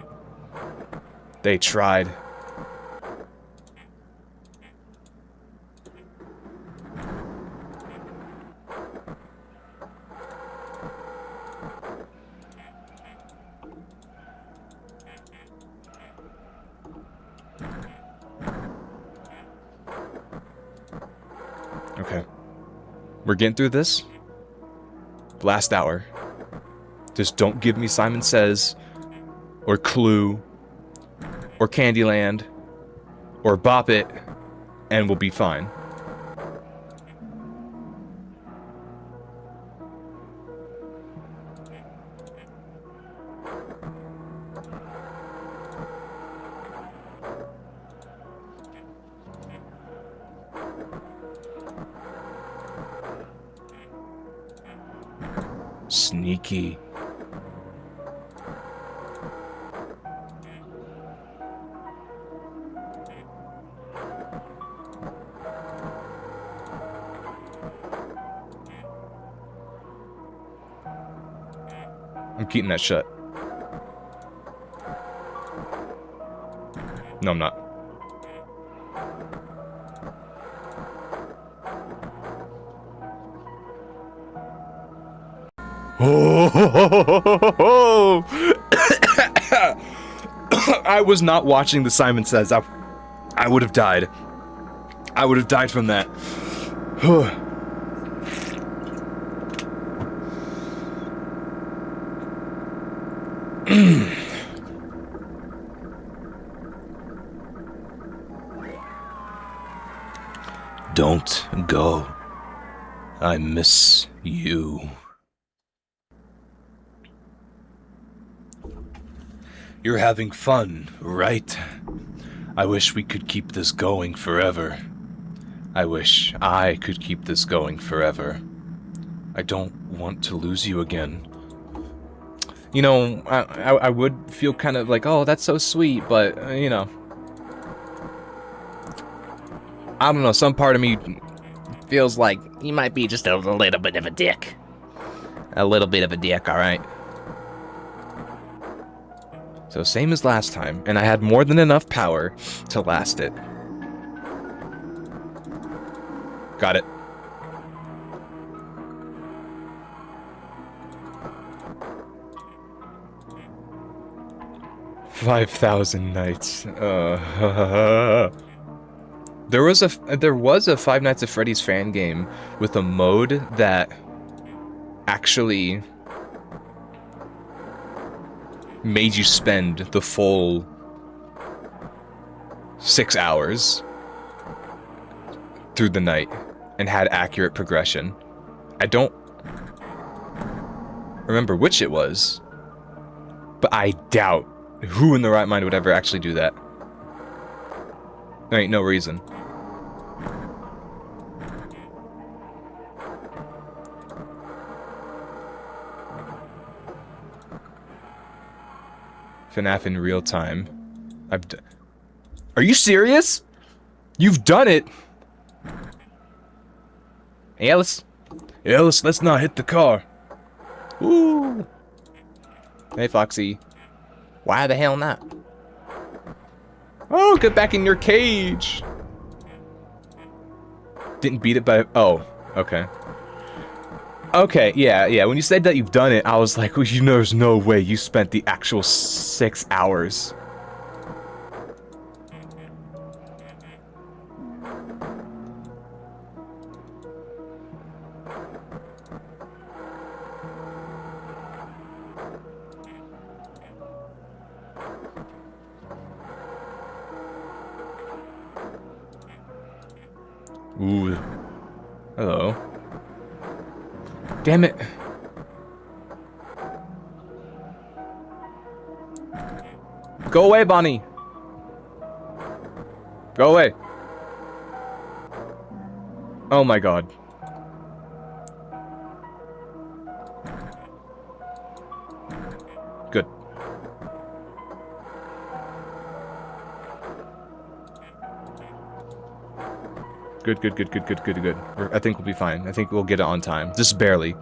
Speaker 1: They tried. Okay. We're getting through this. Last hour. Just don't give me Simon Says, or Clue, or Candyland, or Bop It, and we'll be fine. Sneaky. I'm keeping that shut. No, I'm not. Oh! I was not watching the Simon Says. I would have died. I would have died from that. Don't go. I miss you. You're having fun, right? I wish we could keep this going forever. I wish I could keep this going forever. I don't want to lose you again. You know, I would feel kind of like, oh, that's so sweet, but, you know. I don't know, some part of me feels like you might be just a little bit of a dick. A little bit of a dick, alright? So same as last time, and I had more than enough power to last it. Got it. $5,000 nights. There was a Five Nights at Freddy's fan game with a mode that actually made you spend the full 6 hours through the night and had accurate progression. I don't remember which it was, but I doubt who in the right mind would ever actually do that. There ain't no reason. FNAF in real time. Are you serious? You've done it! Hey, Ellis. Hey, Ellis, let's not hit the car. Ooh. Hey, Foxy. Why the hell not? Oh, get back in your cage! Didn't beat it by... Oh, okay. Okay, yeah, when you said that you've done it, I was like, well, you know there's no way you spent the actual 6 hours. Ooh. Hello. Damn it. Go away, Bonnie. Go away. Oh my god. Good. Good. I think we'll be fine. I think we'll get it on time. Just barely.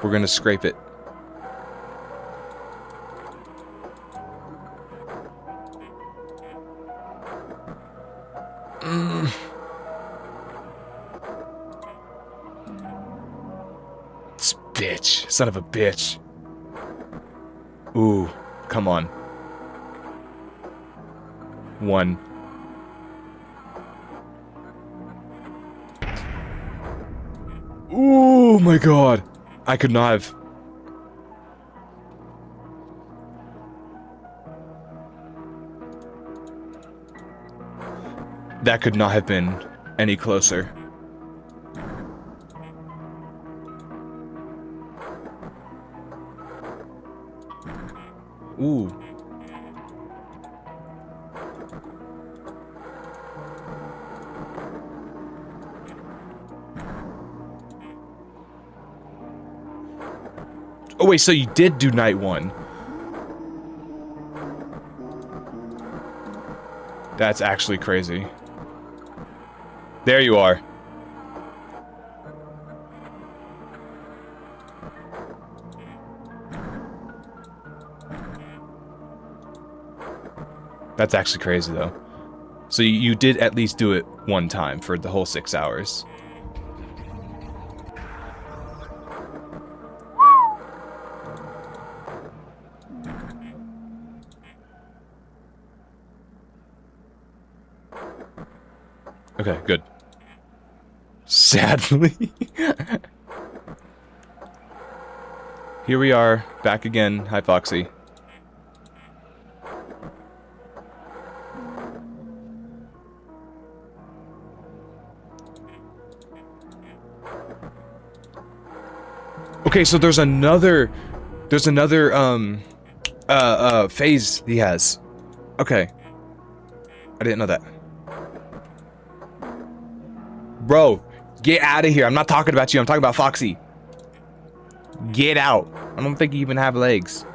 Speaker 1: We're gonna scrape it. This bitch. Son of a bitch. Ooh. Come on. 1. Oh my god. I could not have. That could not have been any closer. Ooh. Oh wait, so you did do night 1. That's actually crazy. There you are. That's actually crazy though. So you did at least do it one time for the whole 6 hours. Okay, good. Sadly. Here we are, back again. Hi, Foxy. Okay, so there's another phase he has. Okay. I didn't know that. Bro, get out of here. I'm not talking about you. I'm talking about Foxy. Get out. I don't think you even have legs.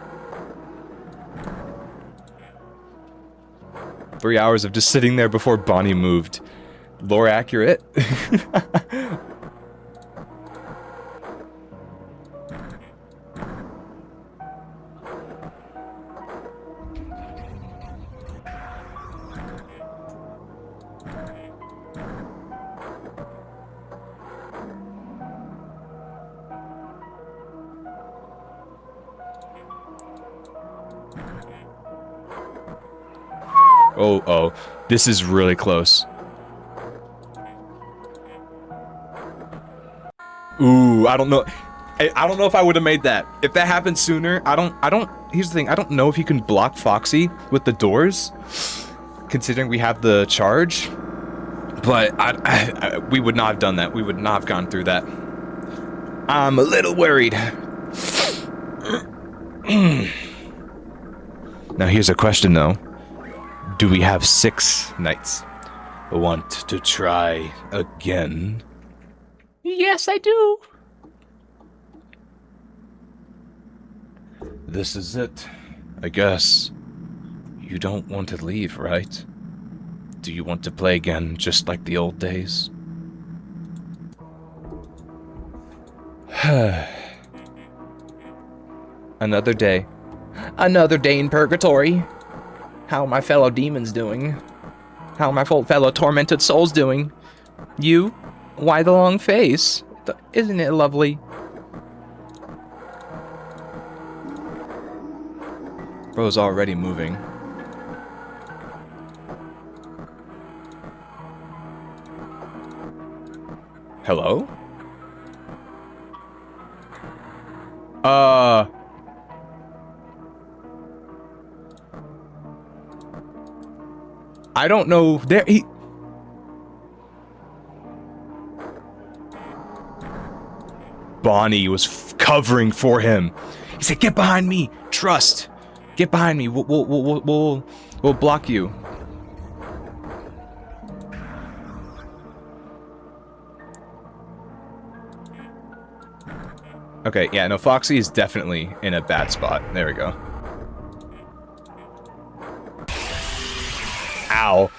Speaker 1: 3 hours of just sitting there before Bonnie moved. Lore accurate. Oh, this is really close. Ooh, I don't know. I don't know if I would have made that. If that happened sooner, here's the thing, I don't know if you can block Foxy with the doors, considering we have the charge, but we would not have done that. We would not have gone through that. I'm a little worried. Now here's a question though. Do we have 6 nights? Want to try again?
Speaker 2: Yes, I do.
Speaker 1: This is it, I guess. You don't want to leave, right? Do you want to play again, just like the old days? Another day.
Speaker 2: Another day in purgatory. How are my fellow demons doing? How are my fellow tormented souls doing? You? Why the long face? Isn't it lovely?
Speaker 1: Bro's already moving. Hello? I don't know. Bonnie was covering for him. He said, "Get behind me. Trust. Get behind me. We'll block you." Okay, yeah, no, Foxy is definitely in a bad spot. There we go. Ow.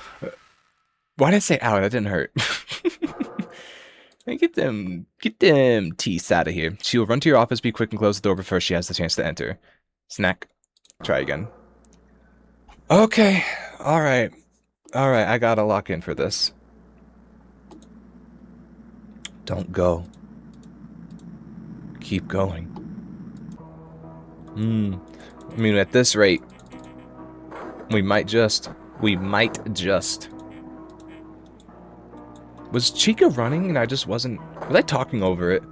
Speaker 1: Why did I say ow? That didn't hurt. Get them teeth out of here. She will run to your office, be quick and close the door before she has the chance to enter. Snack. Try again. Okay. Alright. Alright, I gotta lock in for this. Don't go. Keep going. I mean, at this rate, we might just. Was Chica running and I just wasn't... Was I talking over it?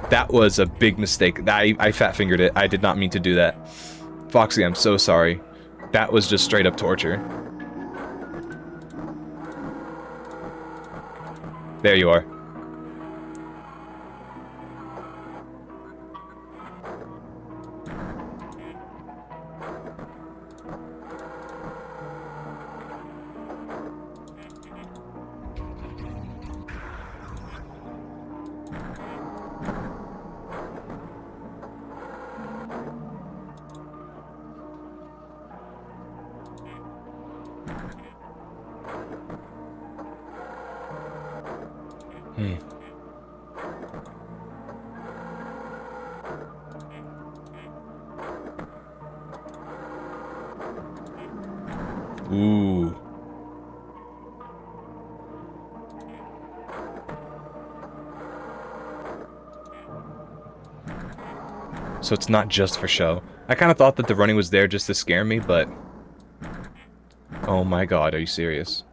Speaker 1: That was a big mistake. I fat-fingered it. I did not mean to do that. Foxy, I'm so sorry. That was just straight up torture. There you are. So it's not just for show. I kind of thought that the running was there just to scare me, but... Oh my god, are you serious?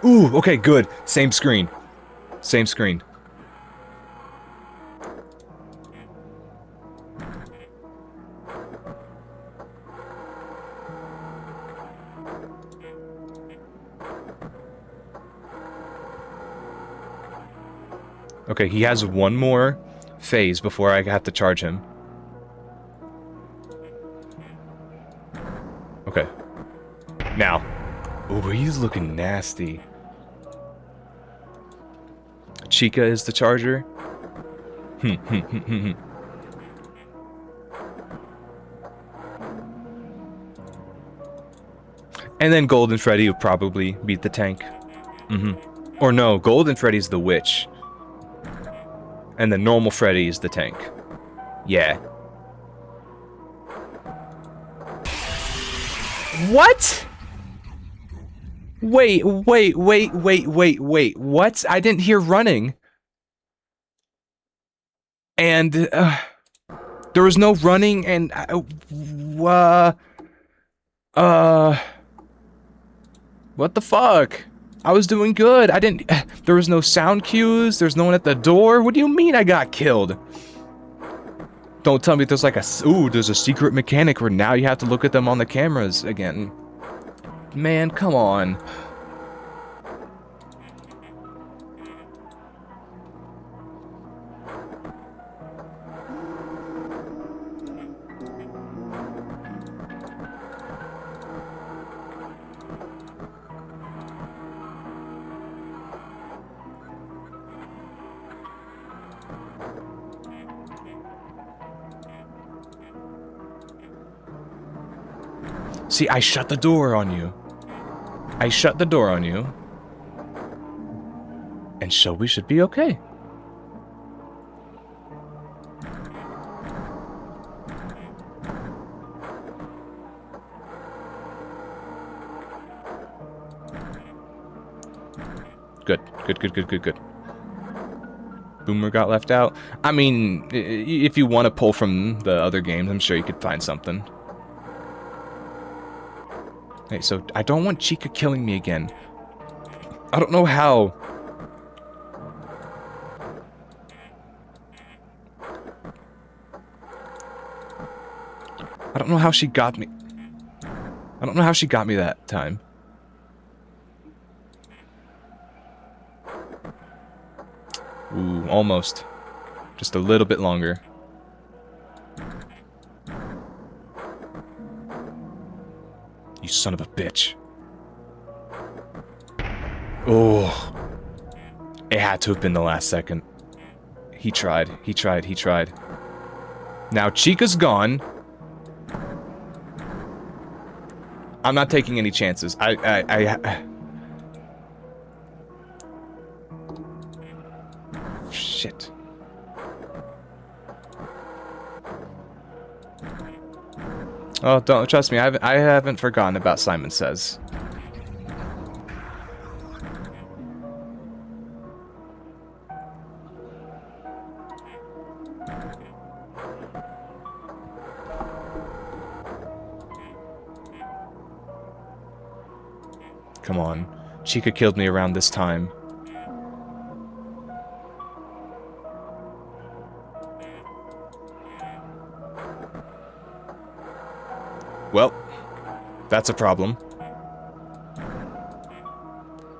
Speaker 1: Ooh, okay, good. Same screen. Same screen. Okay, he has one more phase before I have to charge him. Okay. Now. Ooh, he's looking nasty. Chica is the charger. And then Golden Freddy would probably beat the tank. Or no, Golden Freddy's the witch. And the normal Freddy is the tank. Yeah. What? Wait. What? I didn't hear running. And, there was no running and, what the fuck? I was doing good. I didn't... There was no sound cues. There's no one at the door. What do you mean I got killed? Don't tell me there's like a... Ooh, there's a secret mechanic where now you have to look at them on the cameras again. Man, come on. See, I shut the door on you. I shut the door on you. And so we should be okay. Good. Good. Boomer got left out. I mean, if you want to pull from the other games, I'm sure you could find something. Okay, so I don't want Chica killing me again. I don't know how. I don't know how she got me. I don't know how she got me that time. Ooh, almost. Just a little bit longer. You son of a bitch. Oh. It had to have been the last second. He tried. Now Chica's gone. I'm not taking any chances. Shit. Oh, don't trust me. I haven't forgotten about Simon Says. Come on. Chica killed me around this time. Well, that's a problem.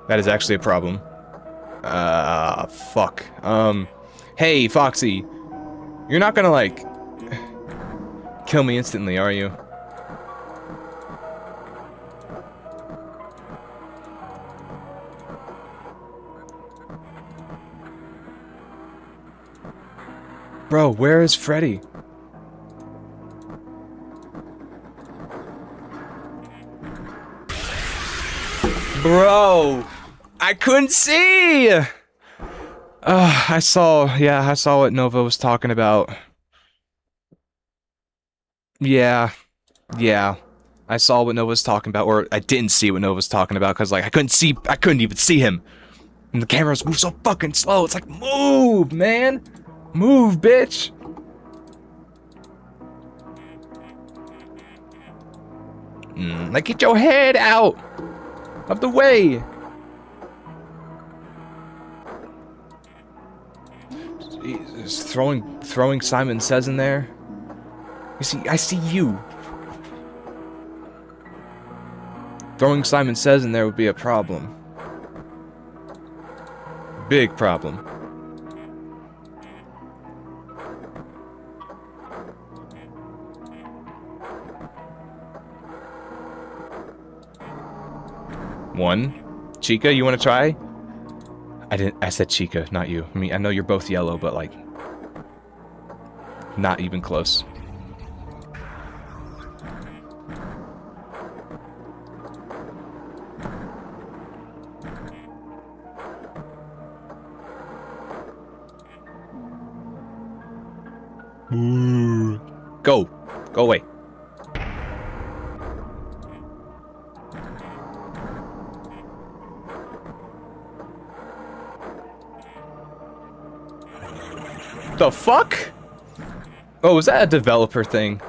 Speaker 1: That is actually a problem. Fuck. Hey, Foxy. You're not gonna, like, kill me instantly, are you? Bro, where is Freddy? Bro, I couldn't see! I saw what Nova was talking about. Yeah. I saw what Nova was talking about, or I didn't see what Nova was talking about, because, like, I couldn't even see him. And the cameras move so fucking slow. It's like, move, man. Move, bitch. Like, get your head out of the way. Jesus, throwing Simon Says in there. You see, I see you. Throwing Simon Says in there would be a problem. Big problem. One. Chica, you want to try? I said Chica, not you. I mean, I know you're both yellow, but, like, not even close. Go. Go away. The fuck? Oh, was that a developer thing?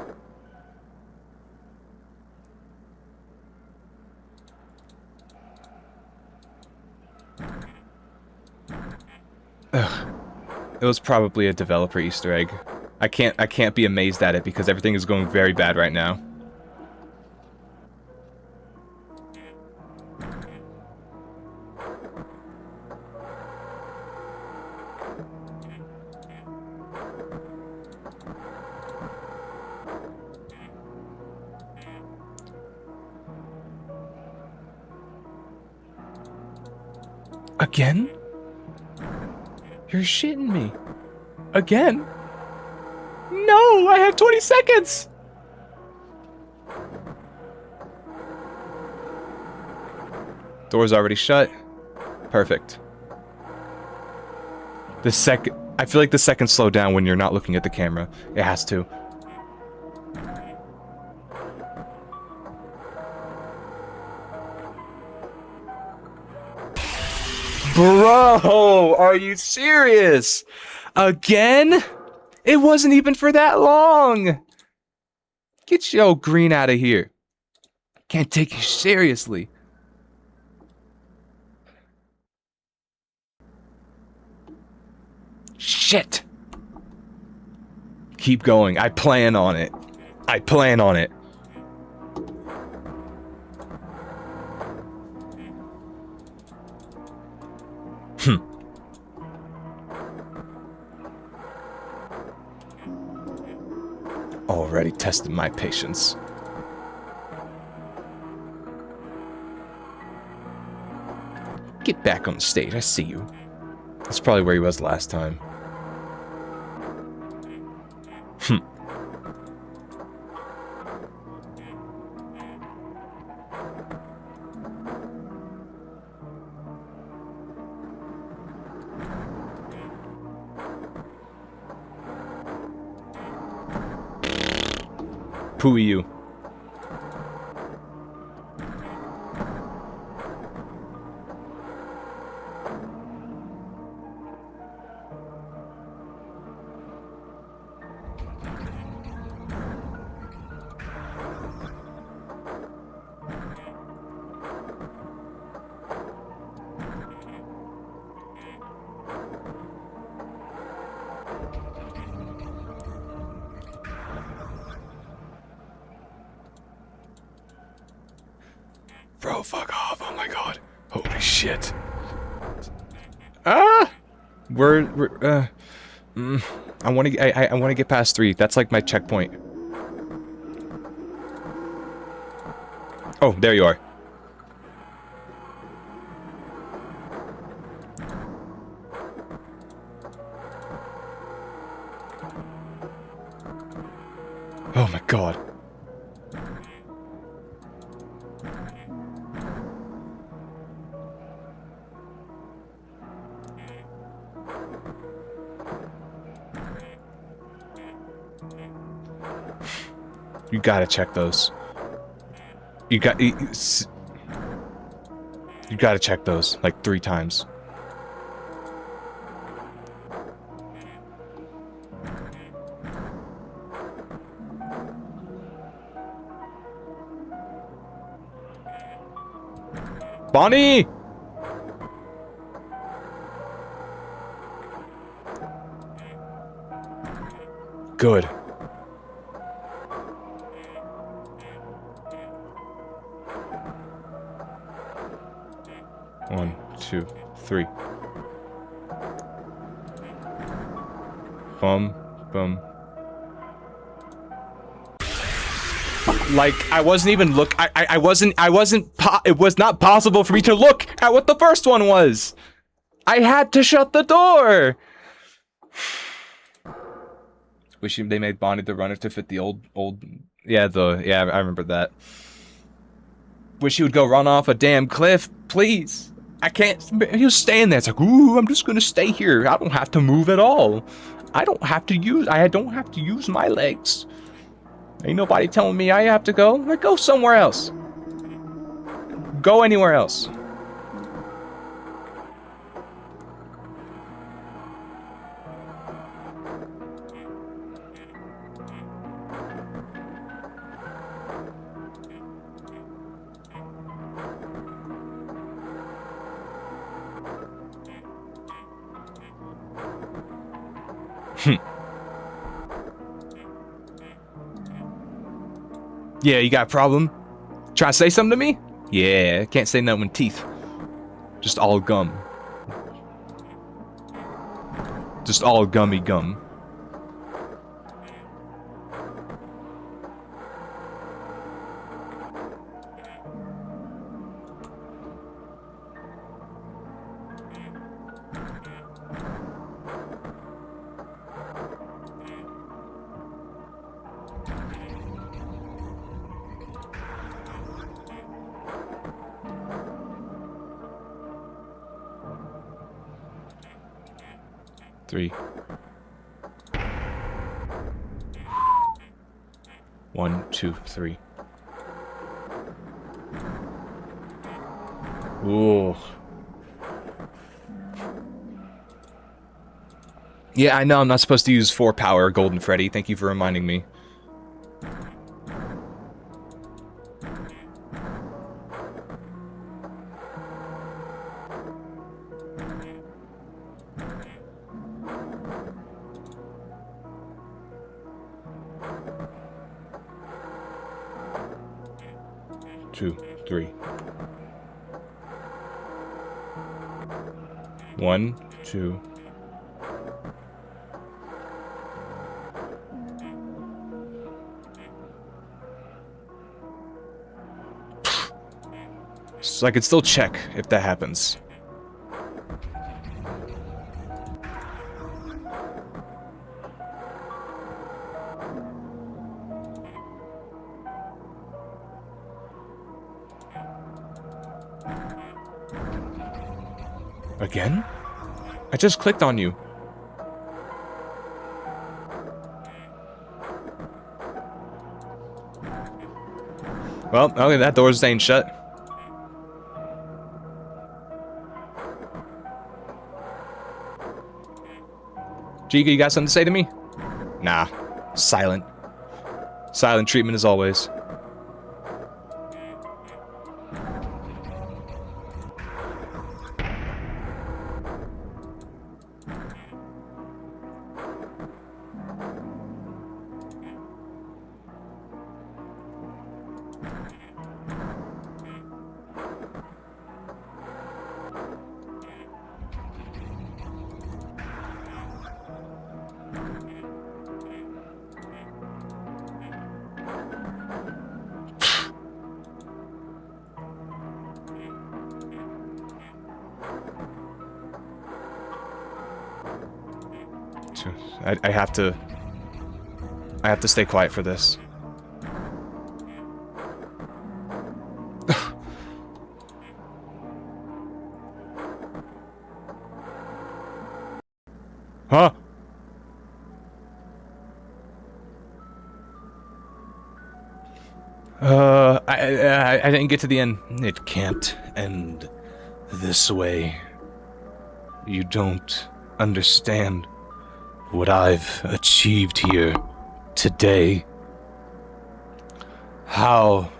Speaker 1: Ugh. It was probably a developer Easter egg. I can't be amazed at it because everything is going very bad right now. Again? You're shitting me. Again? No, I have 20 seconds! Door's already shut. Perfect. I feel like the seconds slow down when you're not looking at the camera. It has to. Bro, are you serious? Again? It wasn't even for that long. Get your green out of here. Can't take you seriously. Shit. Keep going. I plan on it. I plan on it. Already tested my patience. Get back on the stage, I see you. That's probably where he was last time. Pooey you. Bro, fuck off. Oh my god. Holy shit. Ah! I want to get past 3. That's like my checkpoint. Oh, there you are. Oh my god. You gotta check those. You got... You gotta check those, like, 3 times. Bonnie! Good. One, two, three. Bum, bum. Like, I wasn't even it was not possible for me to look at what the first one was. I had to shut the door. Wish they made Bonnie the runner to fit the old, yeah, I remember that. Wish he would go run off a damn cliff, please. I can't, he was staying there, it's like, ooh, I'm just gonna stay here. I don't have to move at all. I don't have to use my legs. Ain't nobody telling me I have to go. Like, go somewhere else. Go anywhere else. Yeah, you got a problem? Try to say something to me? Yeah, can't say nothing with teeth. Just all gum. Just all gummy gum. Three. 1, 2, 3. Ooh. Yeah, I know I'm not supposed to use 4 power, Golden Freddy. Thank you for reminding me. Two, 3. 1, 2. So I could still check if that happens. Again? I just clicked on you. Well, okay, that door's staying shut. Chica, you got something to say to me? Nah. Silent. Silent treatment as always. I have to stay quiet for this. Huh? I didn't get to the end.
Speaker 3: It can't end this way. You don't understand what I've achieved here today. How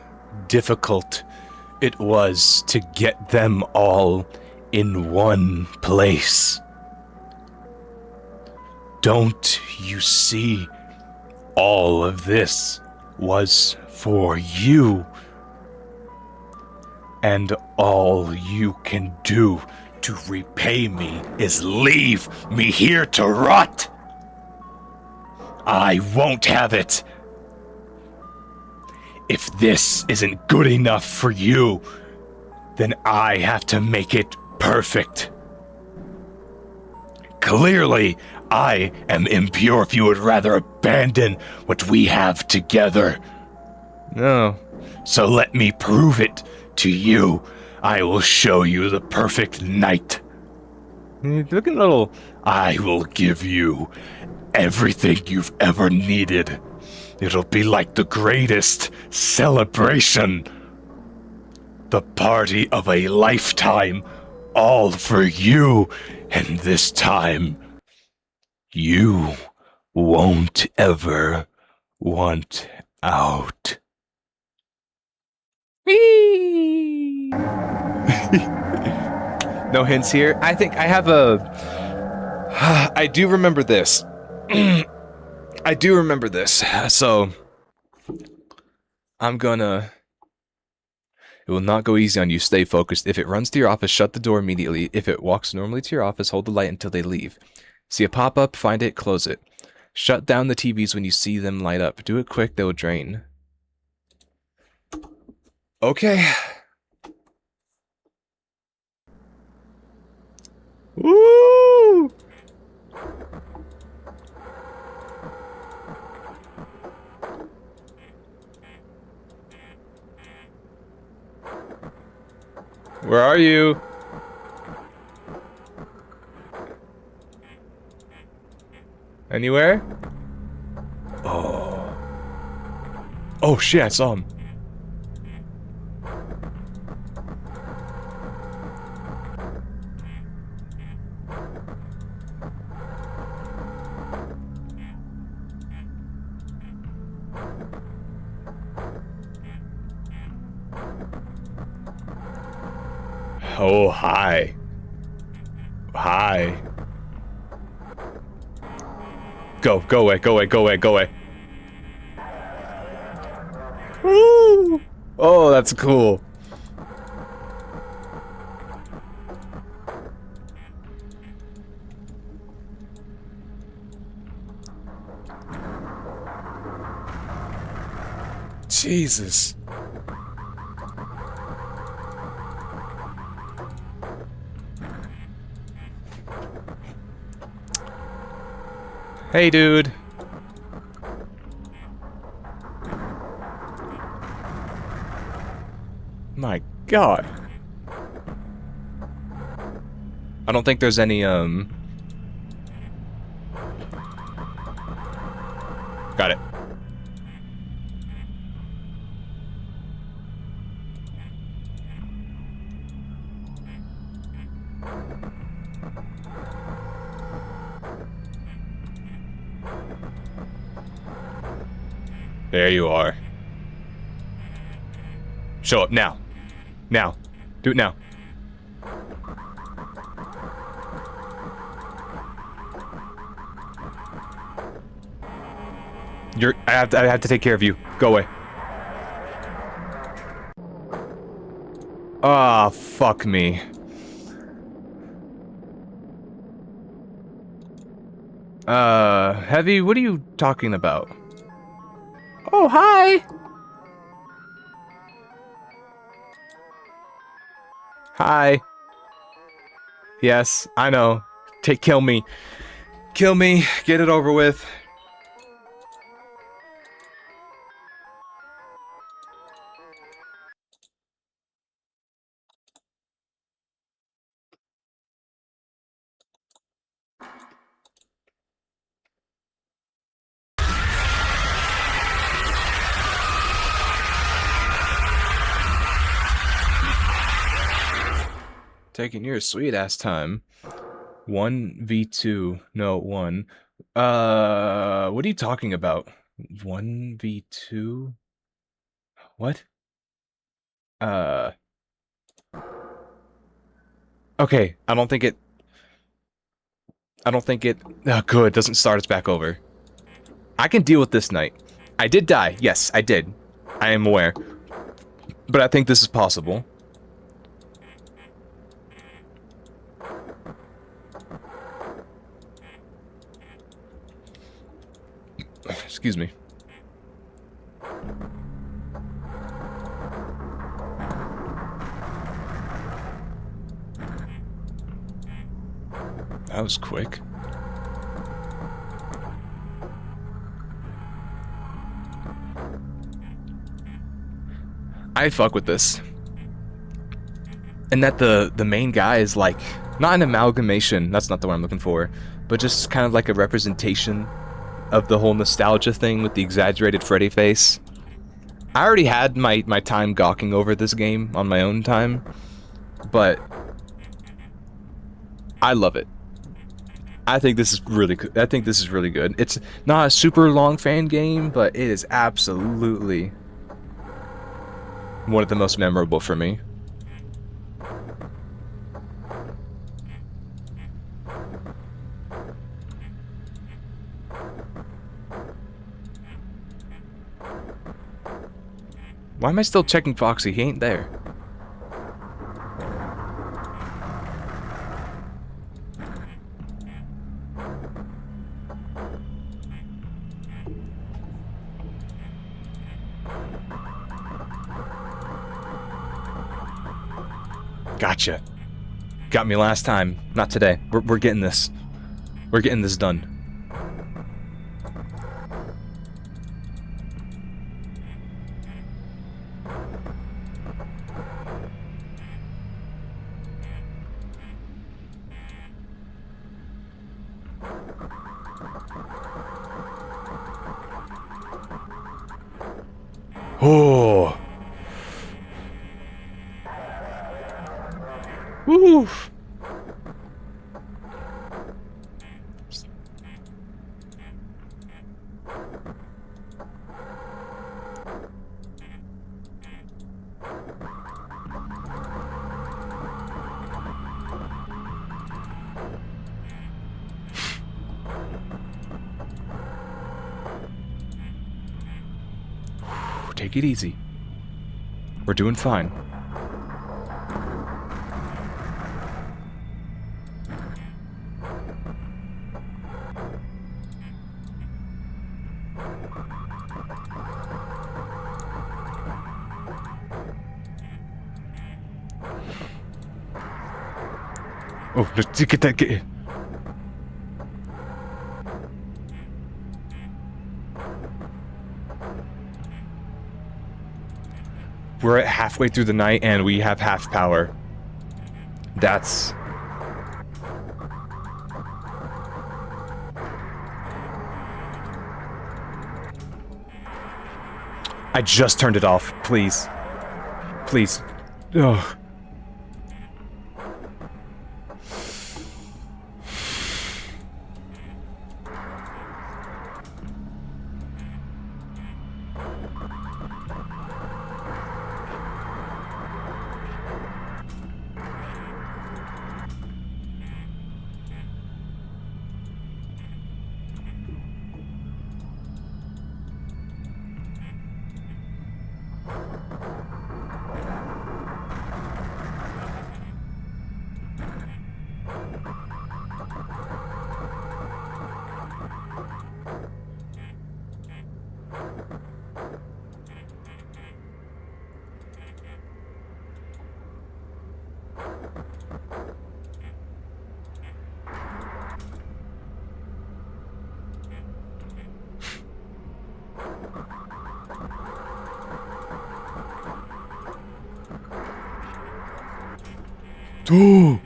Speaker 3: difficult it was to get them all in one place. Don't you see? All of this was for you. And all you can do to repay me is leave me here to rot. I won't have it. If this isn't good enough for you, then I have to make it perfect. Clearly, I am impure if you would rather abandon what we have together.
Speaker 1: No.
Speaker 3: So let me prove it to you. I will show you the perfect night.
Speaker 1: You're looking a little...
Speaker 3: I will give you everything you've ever needed. It'll be like the greatest celebration. The party of a lifetime, all for you. And this time, you won't ever want out.
Speaker 1: No hints here. I think I have a... I do remember this. I do remember this. So, I'm gonna... It will not go easy on you. Stay focused. If it runs to your office, shut the door immediately. If it walks normally to your office, hold the light until they leave. See a pop-up, find it, close it. Shut down the TVs when you see them light up. Do it quick, they will drain. Okay. Woo! Where are you? Anywhere? Oh. Oh shit, I saw him. Oh, hi. Hi. Go away, go away, go away, go away. Woo! Oh, that's cool. Jesus. Hey, dude. My God. I don't think there's any, Got it. There you are. Show up now. Now. Do it now. I have to take care of you. Go away. Ah, fuck me. Heavy, what are you talking about? Oh, hi! Hi. Yes, I know. Kill me. Kill me. Get it over with. Taking your sweet ass time. 1v2. No, 1. What are you talking about? 1v2? What? Okay, I don't think it... Oh, good, doesn't start us back over. I can deal with this night. I did die. Yes, I did. I am aware. But I think this is possible. Excuse me. That was quick. I fuck with this. And that the main guy is like, not an amalgamation, that's not the word I'm looking for, but just kind of like a representation of the whole nostalgia thing with the exaggerated Freddy face. I already had my time gawking over this game on my own time, but I love it. I think this is really good. It's not a super long fan game, but it is absolutely one of the most memorable for me. Why am I still checking Foxy? He ain't there. Gotcha. Got me last time. Not today. We're getting this. We're getting this done. Oh. Woo. Take it easy. We're doing fine. Oh, let's get that. We're at halfway through the night and we have half power. That's... I just turned it off. Please. Please. Ugh. Oh!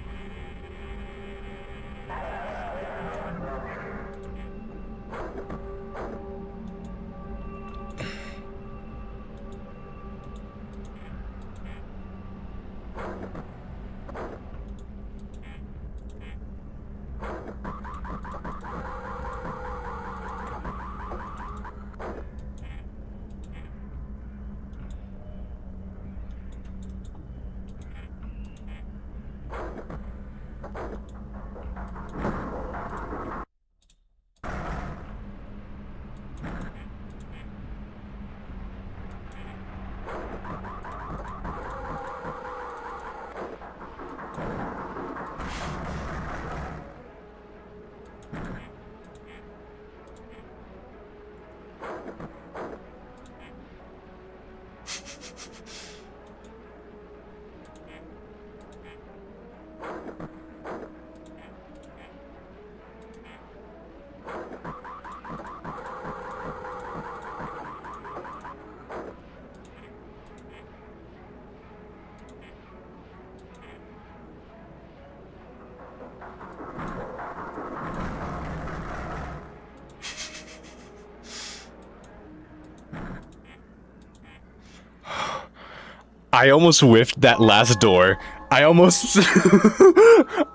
Speaker 1: I almost whiffed that last door. I almost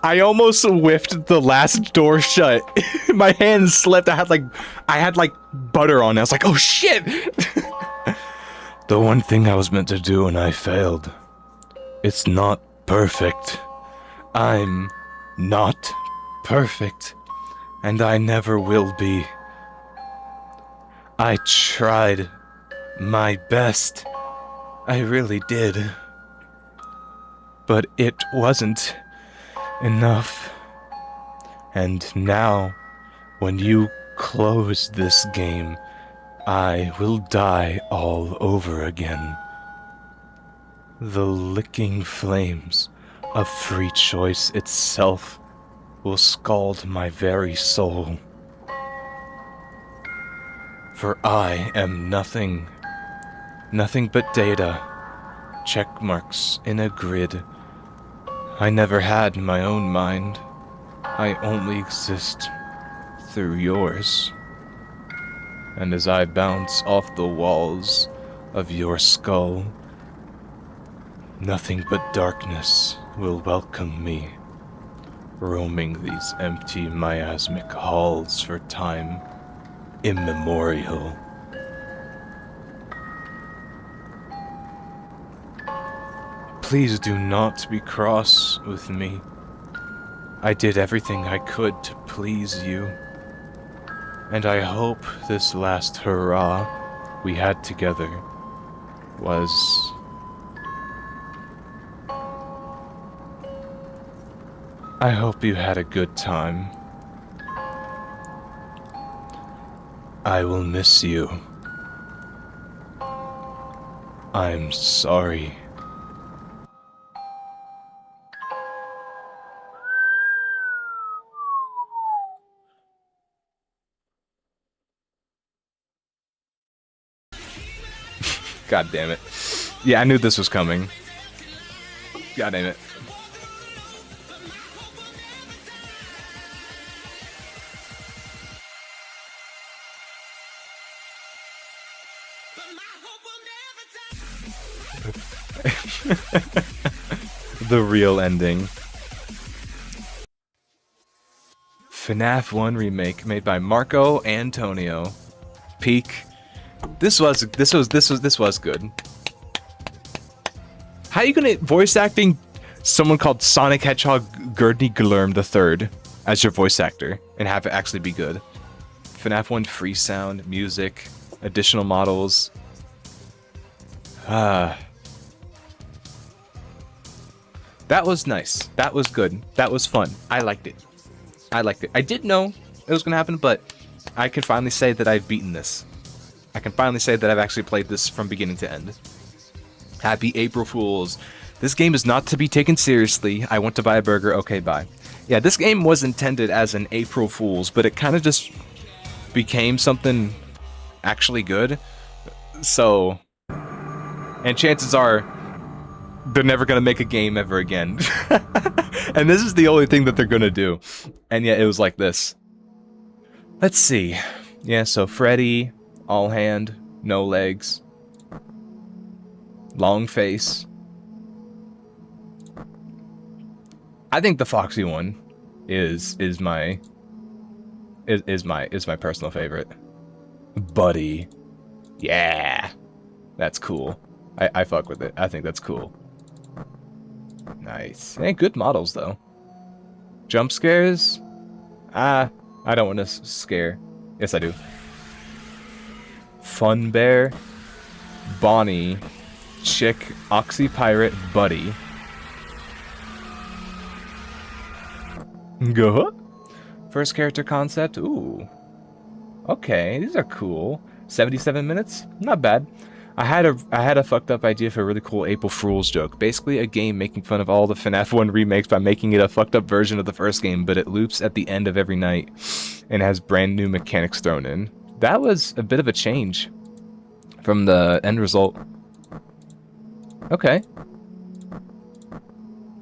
Speaker 1: I almost whiffed the last door shut. My hand slipped. I had like butter on it. I was like, oh shit.
Speaker 3: The one thing I was meant to do and I failed. It's not perfect. I'm not perfect. And I never will be. I tried my best. I really did. But it wasn't enough. And now, when you close this game, I will die all over again. The licking flames of free choice itself will scald my very soul. For I am nothing but data, check marks in a grid. I never had my own mind. I only exist through yours. And as I bounce off the walls of your skull, nothing but darkness will welcome me, roaming these empty miasmic halls for time immemorial. Please do not be cross with me. I did everything I could to please you. And I hope this last hurrah we had together was... I hope you had a good time. I will miss you. I'm sorry.
Speaker 1: God damn it. Yeah, I knew this was coming. God damn it. The real ending. FNAF 1 remake made by Marco Antonio. Peak. This was good. How are you gonna voice acting someone called Sonic Hedgehog Gurdney Glurm III as your voice actor and have it actually be good? FNAF 1 free sound, music, additional models. That was nice. That was good. That was fun. I liked it. I liked it. I did know it was gonna happen, but I can finally say that I've beaten this. I can finally say that I've actually played this from beginning to end. Happy April Fools. This game is not to be taken seriously. I went to buy a burger. Okay, bye. Yeah, this game was intended as an April Fools, but it kind of just became something actually good. So, and chances are they're never going to make a game ever again. And this is the only thing that they're going to do. And yet it was like this. Let's see. Yeah, so Freddy, all hand, no legs, long face. I think the Foxy one is my personal favorite. Buddy. Yeah. That's cool. I fuck with it. I think that's cool. Nice. Hey, good models though. Jump scares? I don't want to scare. Yes, I do. Fun Bear, Bonnie, Chick, Oxy Pirate, Buddy. Go. First character concept. Ooh. Okay, these are cool. 77 minutes? Not bad. I had a fucked up idea for a really cool April Fool's joke. Basically a game making fun of all the FNAF 1 remakes by making it a fucked up version of the first game, but it loops at the end of every night and has brand new mechanics thrown in. That was a bit of a change from the end result. Okay.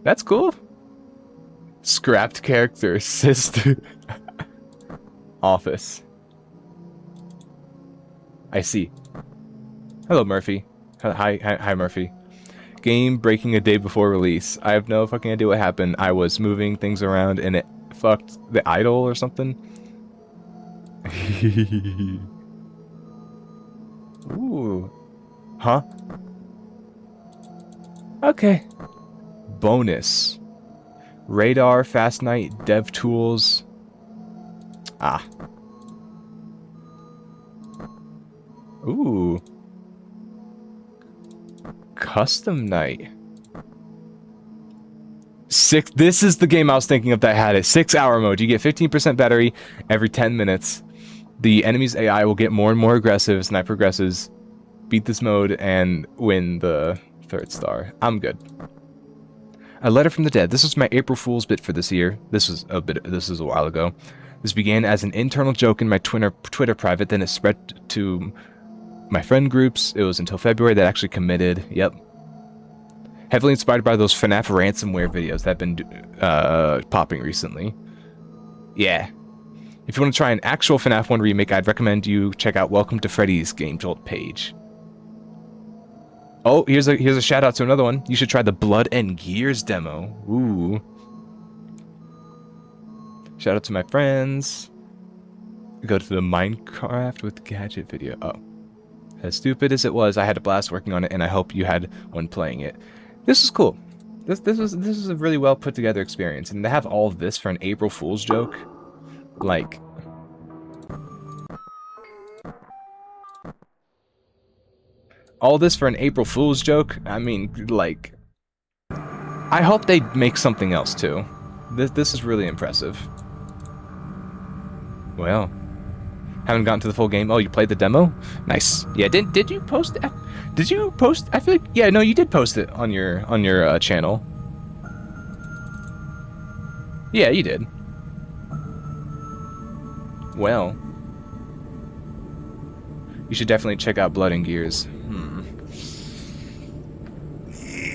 Speaker 1: That's cool. Scrapped character, sister. Office. I see. Hello, Murphy. Hi, Murphy. game breaking a day before release. I have no fucking idea what happened. I was moving things around and it fucked the idle or something. Ooh. Huh? Okay. Bonus. Radar, Fast Night, Dev Tools. Ah. Ooh. Custom Night. This is the game I was thinking of that had it. 6-hour mode. You get 15% battery every 10 minutes. The enemy's AI will get more and more aggressive as night progresses. Beat this mode and win the 3rd star. I'm good. A Letter from the Dead. This was my April Fool's bit for this year. This was a while ago. This began as an internal joke in my Twitter private, then it spread to my friend groups. It was until February that I actually committed. Yep. Heavily inspired by those FNAF ransomware videos that have been popping recently. Yeah. If you want to try an actual FNAF 1 remake, I'd recommend you check out Welcome to Freddys Game Jolt page. Oh, here's a shout out to another one. You should try the Blood and Gears demo. Ooh. Shout out to my friends. Go to the Minecraft with Gadget video. Oh. As stupid as it was, I had a blast working on it, and I hope you had one playing it. This is cool. This was a really well put together experience, and to have all of this for an April Fool's joke, like, all this for an April Fool's joke. I mean, like, I hope they make something else too. This is really impressive. Well. Haven't gotten to the full game. Oh, you played the demo? Nice. Yeah, did you post it? Did you post? I feel like, yeah, no, you did post it on your channel. Yeah, you did. Well, you should definitely check out Blood and Gears.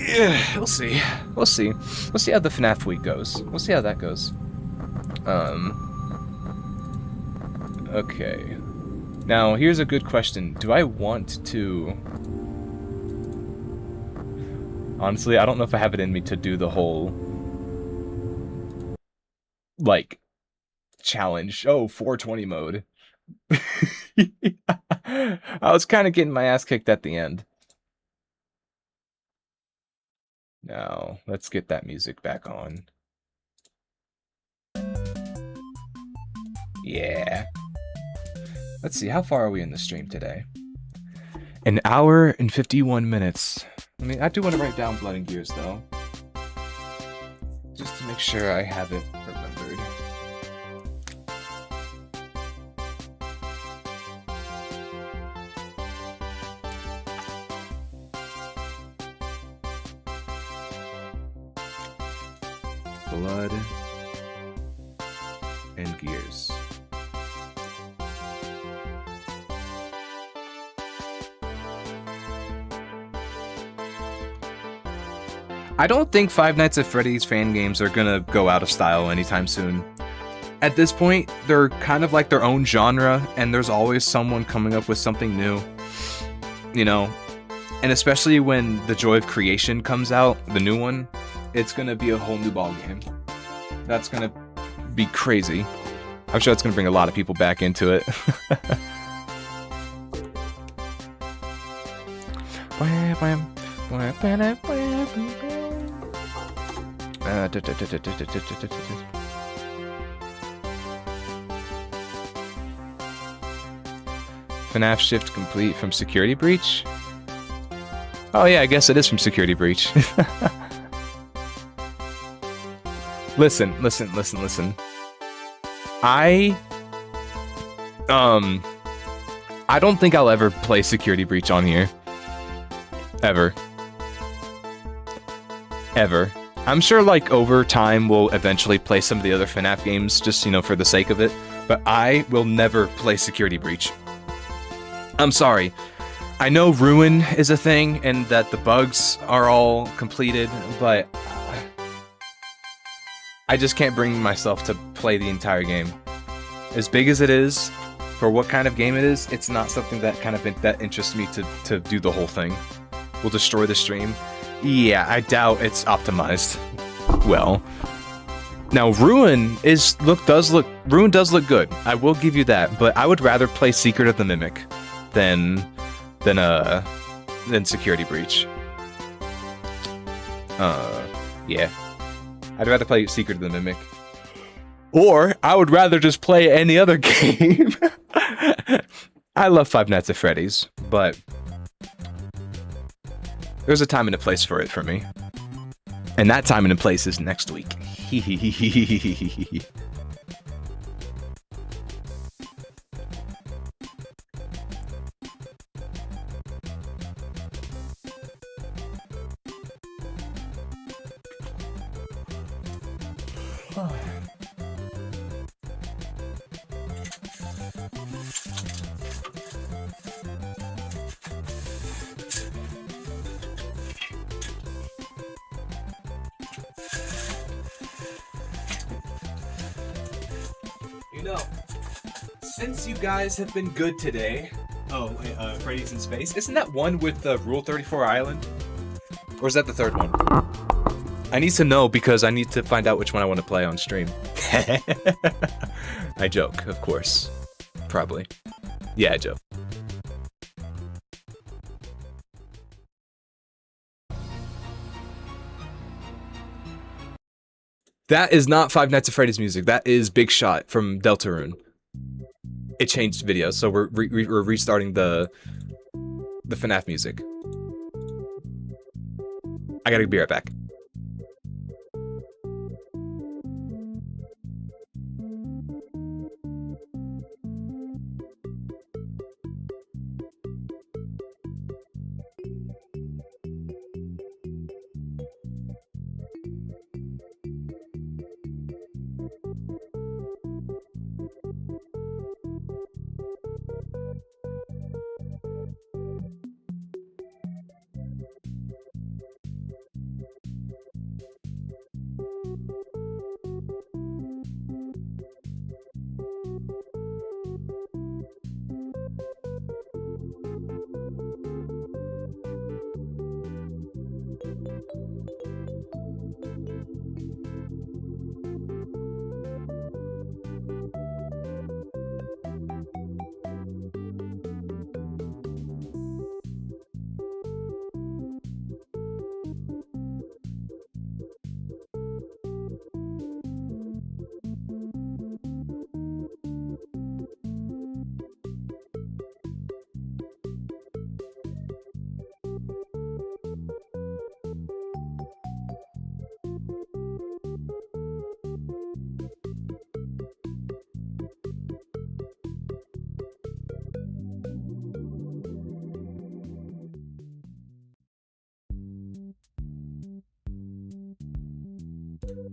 Speaker 1: Yeah, we'll see. We'll see. We'll see how the FNAF week goes. We'll see how that goes. Okay. Now, here's a good question. Do I want to... Honestly, I don't know if I have it in me to do the whole... like... challenge. Oh, 420 mode. I was kind of getting my ass kicked at the end. Now, let's get that music back on. Yeah. Let's see, how far are we in the stream today? An hour and 51 minutes. I mean, I do want to write down Blood and Gears, though. Just to make sure I have it remembered. Blood and Gears. I don't think Five Nights at Freddy's fan games are gonna go out of style anytime soon. At this point, they're kind of like their own genre, and there's always someone coming up with something new. You know? And especially when The Joy of Creation comes out, the new one, it's gonna be a whole new ballgame. That's gonna be crazy. I'm sure it's gonna bring a lot of people back into it. FNAF shift complete from Security Breach? Oh yeah, I guess it is from Security Breach. Listen. I don't think I'll ever play Security Breach on here. Ever. I'm sure, like, over time we'll eventually play some of the other FNAF games, just, you know, for the sake of it. But I will never play Security Breach. I'm sorry. I know Ruin is a thing, and that the bugs are all completed, but I just can't bring myself to play the entire game. As big as it is, for what kind of game it is, it's not something that that interests me to do the whole thing. Will destroy the stream. Yeah, I doubt it's optimized well. Now, Ruin does look good. I will give you that, but I would rather play Secret of the Mimic than Security Breach. Yeah. I'd rather play Secret of the Mimic. Or I would rather just play any other game. I love Five Nights at Freddy's, but there's a time and a place for it for me. And that time and a place is next week. You know, since you guys have been good today, Freddys in Space, isn't that one with the Rule 34 Island? Or is that the third one? I need to know because I need to find out which one I want to play on stream. I joke, of course. Probably. Yeah, I joke. That is not Five Nights at Freddy's music. That is Big Shot from Deltarune. It changed videos, so we're restarting the FNAF music. I gotta be right back.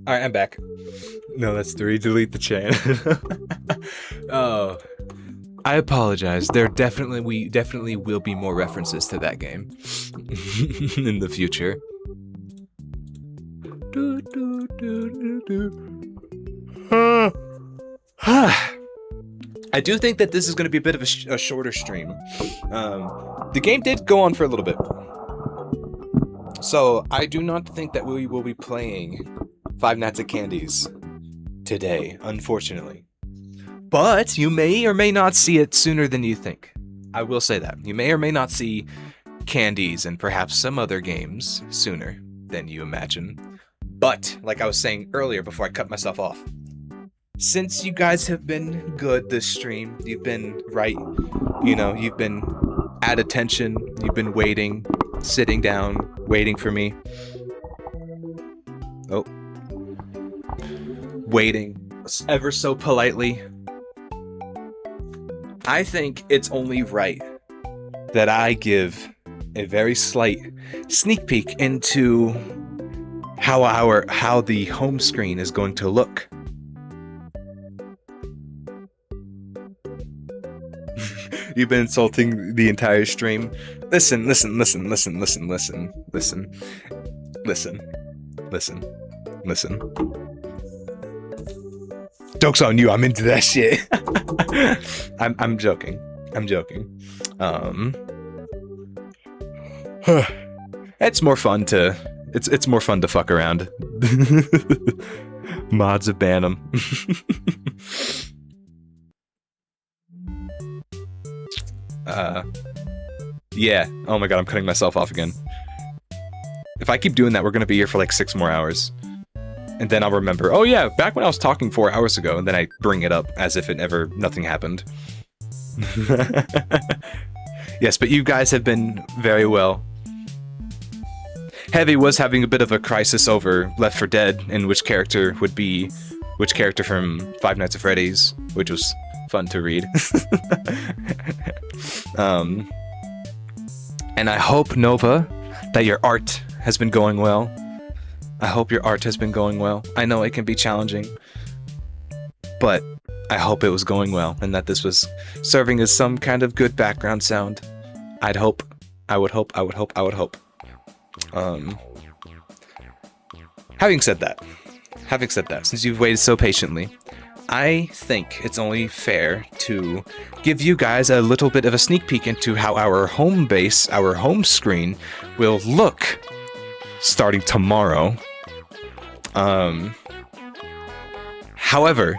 Speaker 1: Alright, I'm back. No, that's 3. Delete the chain. Oh. I apologize. We definitely will be more references to that game in the future. I do think that this is going to be a bit of a shorter stream. The game did go on for a little bit. So, I do not think that we will be playing Five Nights at Candy's today, unfortunately. But you may or may not see it sooner than you think. I will say that. You may or may not see Candies and perhaps some other games sooner than you imagine. But, like I was saying earlier before I cut myself off, since you guys have been good this stream, you've been right, you know, you've been at attention, you've been waiting, sitting down, waiting for me. Oh. Waiting ever so politely. I think it's only right that I give a very slight sneak peek into how the home screen is going to look. You've been insulting the entire stream. Listen. Joke's on you, I'm into that shit. I'm joking. it's more fun to it's more fun to fuck around. Mods have banned them. Yeah. Oh my god, I'm cutting myself off again. If I keep doing that, we're gonna be here for like 6 more hours. And then I'll remember, oh yeah, back when I was talking 4 hours ago, and then I bring it up as if nothing happened. Yes, but you guys have been very well. Heavy was having a bit of a crisis over Left 4 Dead, and which character from Five Nights at Freddy's, which was fun to read. And I hope, Nova, that your art has been going well. I hope your art has been going well. I know it can be challenging, but I hope it was going well, and that this was serving as some kind of good background sound. I would hope. Having said that, since you've waited so patiently, I think it's only fair to give you guys a little bit of a sneak peek into how our home base, our home screen, will look starting tomorrow. However,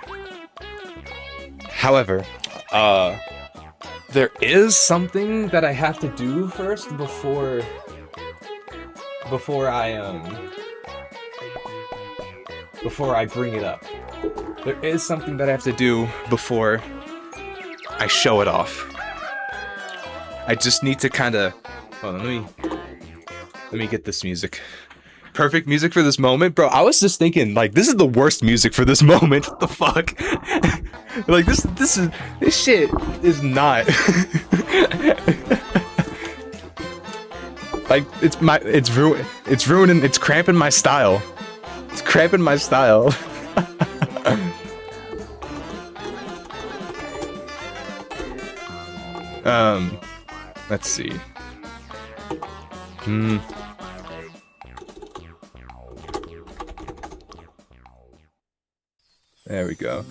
Speaker 1: there is something that I have to do first before I bring it up. There is something that I have to do before I show it off. I just need to kind of... Hold on, let me get this music. Perfect music for this moment? Bro, I was just thinking, like, this is the worst music for this moment. What the fuck? Like, this shit is not... Like, it's ruining, it's cramping my style. It's cramping my style. Let's see. There we go.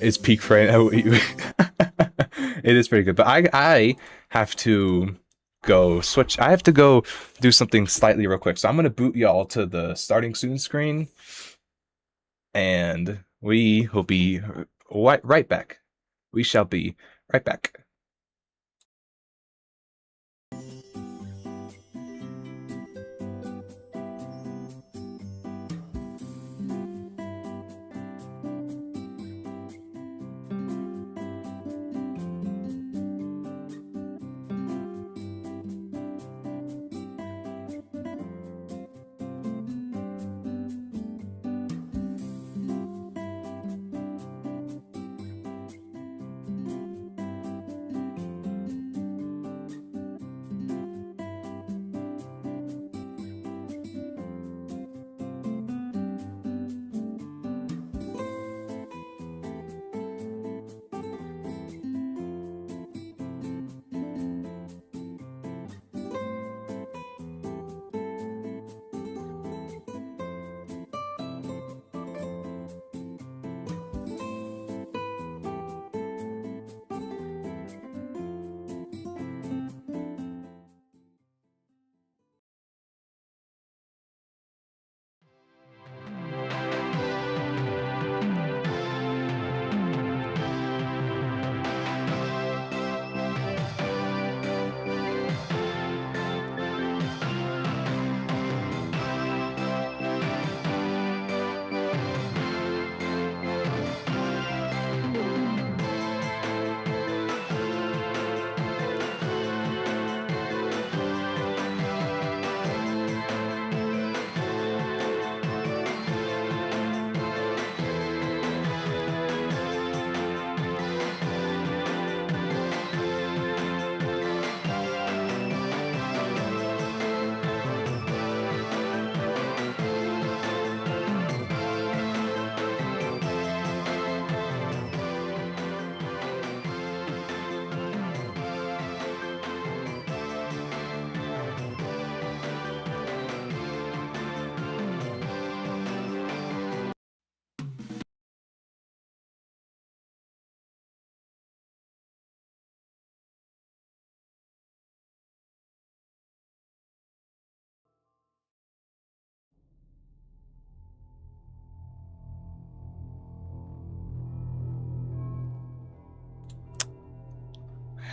Speaker 1: It's peak frame. It is pretty good, but I have to go switch. I have to go do something slightly real quick. So I'm gonna boot y'all to the starting soon screen, and we will be right back. We shall be right back.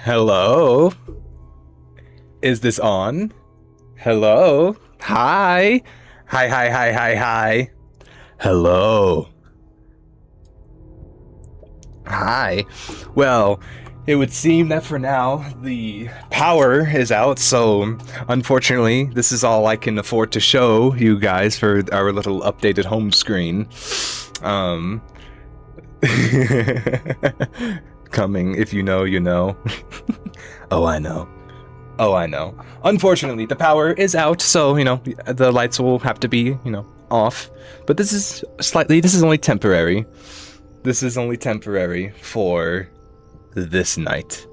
Speaker 1: Hello? Is this on? Hello? Hi? Hi. Hello? Hi. Well, it would seem that for now, the power is out, so unfortunately, this is all I can afford to show you guys for our little updated home screen. Coming, if you know, you know. Oh, I know. Unfortunately, the power is out, so, the lights will have to be, off. But this is only temporary. This is only temporary for this night.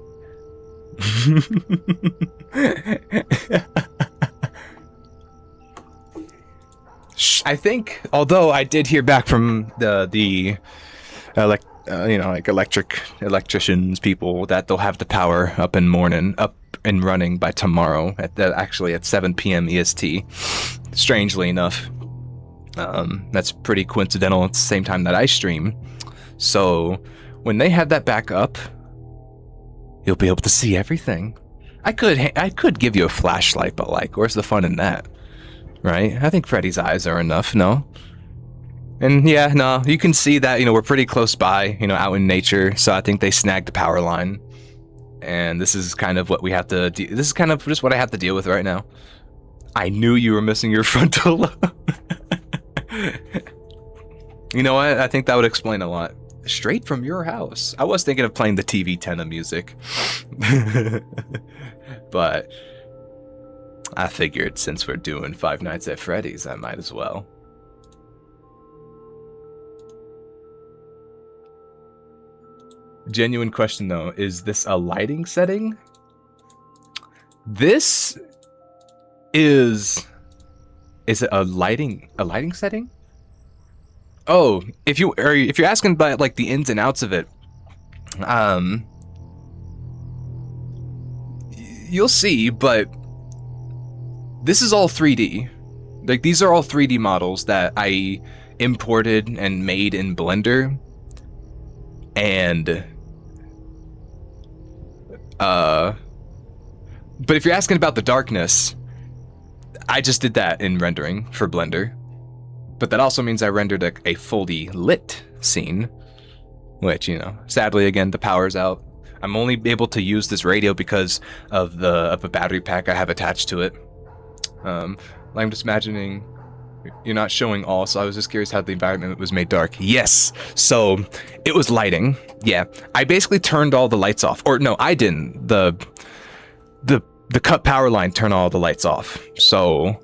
Speaker 1: I think, although I did hear back from the electricians people that they'll have the power up and running by tomorrow at 7 p.m. EST. Strangely enough, that's pretty coincidental. It's the same time that I stream. So when they have that back up, you'll be able to see everything. I could give you a flashlight, but like, where's the fun in that? Right? I think Freddy's eyes are enough, no? And yeah, no, you can see that, we're pretty close by, out in nature, so I think they snagged the power line. And this is kind of what we have to do. This is kind of just what I have to deal with right now. I knew you were missing your frontal lobe. You know what? I think that would explain a lot. Straight from your house. I was thinking of playing the TV Tenna music. But I figured since we're doing Five Nights at Freddy's, I might as well. Genuine question though, is this a lighting setting? This is it a lighting setting? Oh, if you're asking about like the ins and outs of it, you'll see, but this is all 3D. Like, these are all 3D models that I imported and made in Blender. And but if you're asking about the darkness, I just did that in rendering for Blender. But that also means I rendered a fully lit scene, which, sadly, again, the power's out. I'm only able to use this radio because of a battery pack I have attached to it. I'm just imagining you're not showing all, so I was just curious how the environment was made dark. Yes, so it was lighting. Yeah, I basically turned all the lights off. Or no, I didn't. The cut power line turned all the lights off. So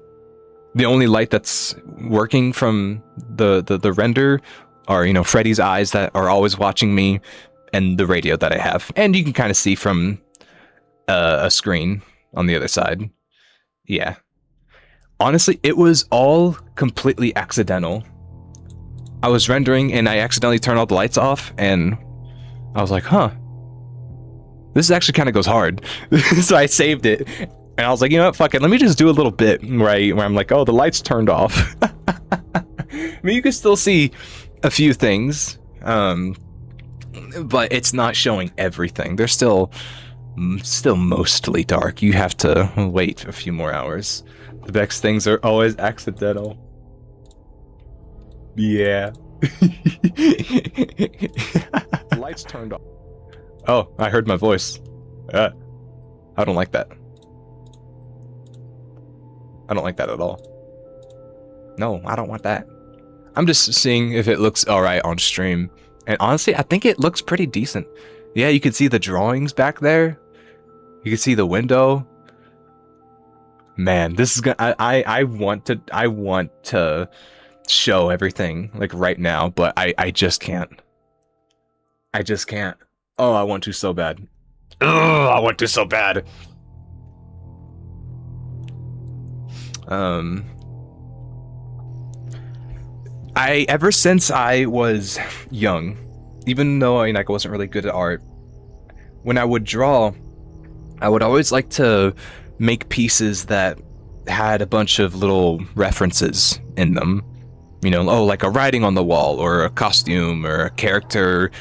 Speaker 1: the only light that's working from the render are, Freddy's eyes that are always watching me, and the radio that I have. And you can kind of see from a screen on the other side. Yeah. Honestly, it was all completely accidental. I was rendering and I accidentally turned all the lights off, and I was like, huh. This actually kind of goes hard. So I saved it. And I was like, you know what, fuck it. Let me just do a little bit where I'm like, oh, the light's turned off. I mean, you can still see a few things, but it's not showing everything. They're still mostly dark. You have to wait a few more hours. The best things are always accidental. Yeah. Lights turned off. Oh, I heard my voice. I don't like that. I don't like that at all. No, I don't want that. I'm just seeing if it looks alright on stream. And honestly, I think it looks pretty decent. Yeah, you can see the drawings back there. You can see the window. Man, this is gonna. I want to show everything like right now, but I just can't. I just can't. Oh, I want to so bad. Ugh, I want to so bad. Ever since I was young, even though I wasn't really good at art, when I would draw, I would always like to make pieces that had a bunch of little references in them. Like a writing on the wall, or a costume, or a character,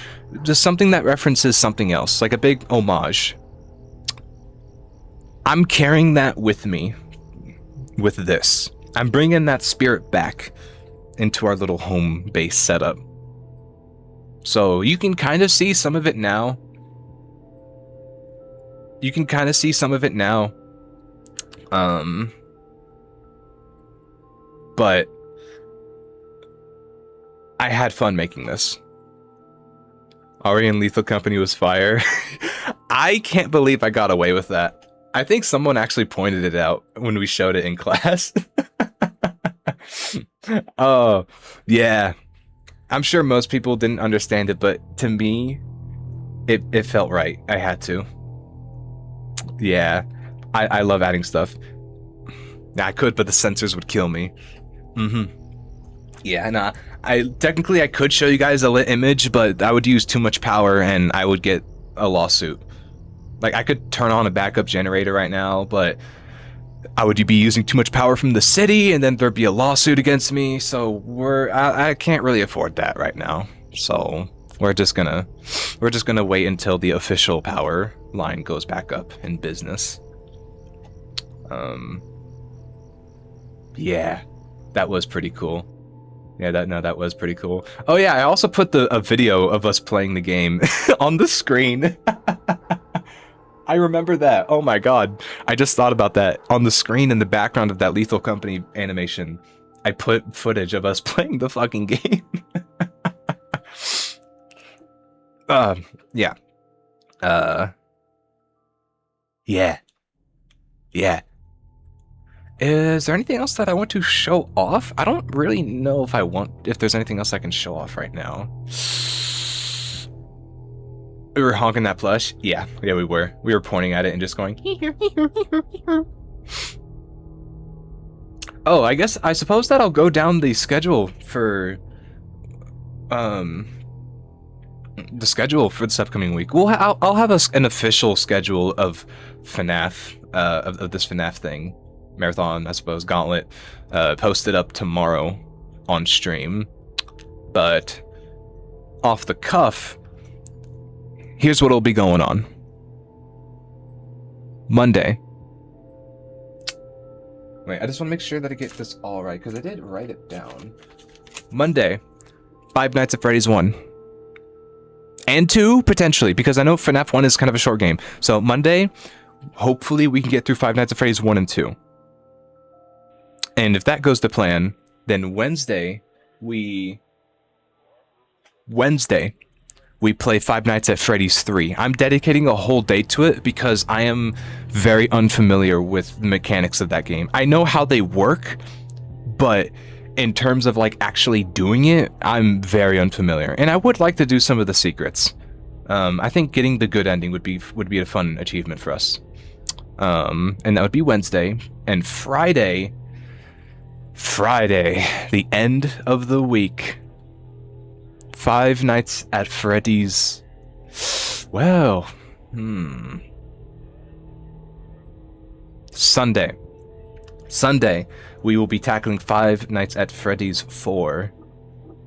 Speaker 1: just something that references something else, like a big homage. I'm carrying that with me with this. I'm bringing that spirit back into our little home base setup. So you can kind of see some of it now. But I had fun making this. Ari and Lethal Company was fire. I can't believe I got away with that. I think someone actually pointed it out when we showed it in class. Oh, yeah. I'm sure most people didn't understand it, but to me, it felt right. I had to. Yeah. I love adding stuff. I could, but the censors would kill me. Yeah, nah. I could show you guys a lit image, but I would use too much power and I would get a lawsuit. Like, I could turn on a backup generator right now, but I would be using too much power from the city, and then there'd be a lawsuit against me. So I can't really afford that right now. So we're just gonna wait until the official power line goes back up in business. Yeah, that was pretty cool. Yeah, that was pretty cool. Oh yeah, I also put a video of us playing the game on the screen. I remember that. Oh my god. I just thought about that. On the screen in the background of that Lethal Company animation, I put footage of us playing the fucking game. Yeah. Yeah. Is there anything else that I want to show off? I don't really know if there's anything else I can show off right now. We were honking that plush? Yeah, we were. We were pointing at it and just going. Oh, I suppose that I'll go down the schedule for this upcoming week. I'll have an official schedule of FNAF, of this FNAF thing, marathon, I suppose, gauntlet, posted up tomorrow on stream. But off the cuff, here's what'll be going on. Monday. Wait, I just want to make sure that I get this all right, because I did write it down. Monday, Five Nights at Freddy's 1. And 2, potentially, because I know FNAF 1 is kind of a short game. So Monday, hopefully we can get through Five Nights at Freddy's 1 and 2. And if that goes to plan, then Wednesday, we play Five Nights at Freddy's 3. I'm dedicating a whole day to it because I am very unfamiliar with the mechanics of that game. I know how they work, but in terms of like actually doing it, I'm very unfamiliar. And I would like to do some of the secrets. I think getting the good ending would be a fun achievement for us. And that would be Wednesday. And Friday, the end of the week. Five Nights at Freddy's. Well, Sunday, we will be tackling Five Nights at Freddy's 4.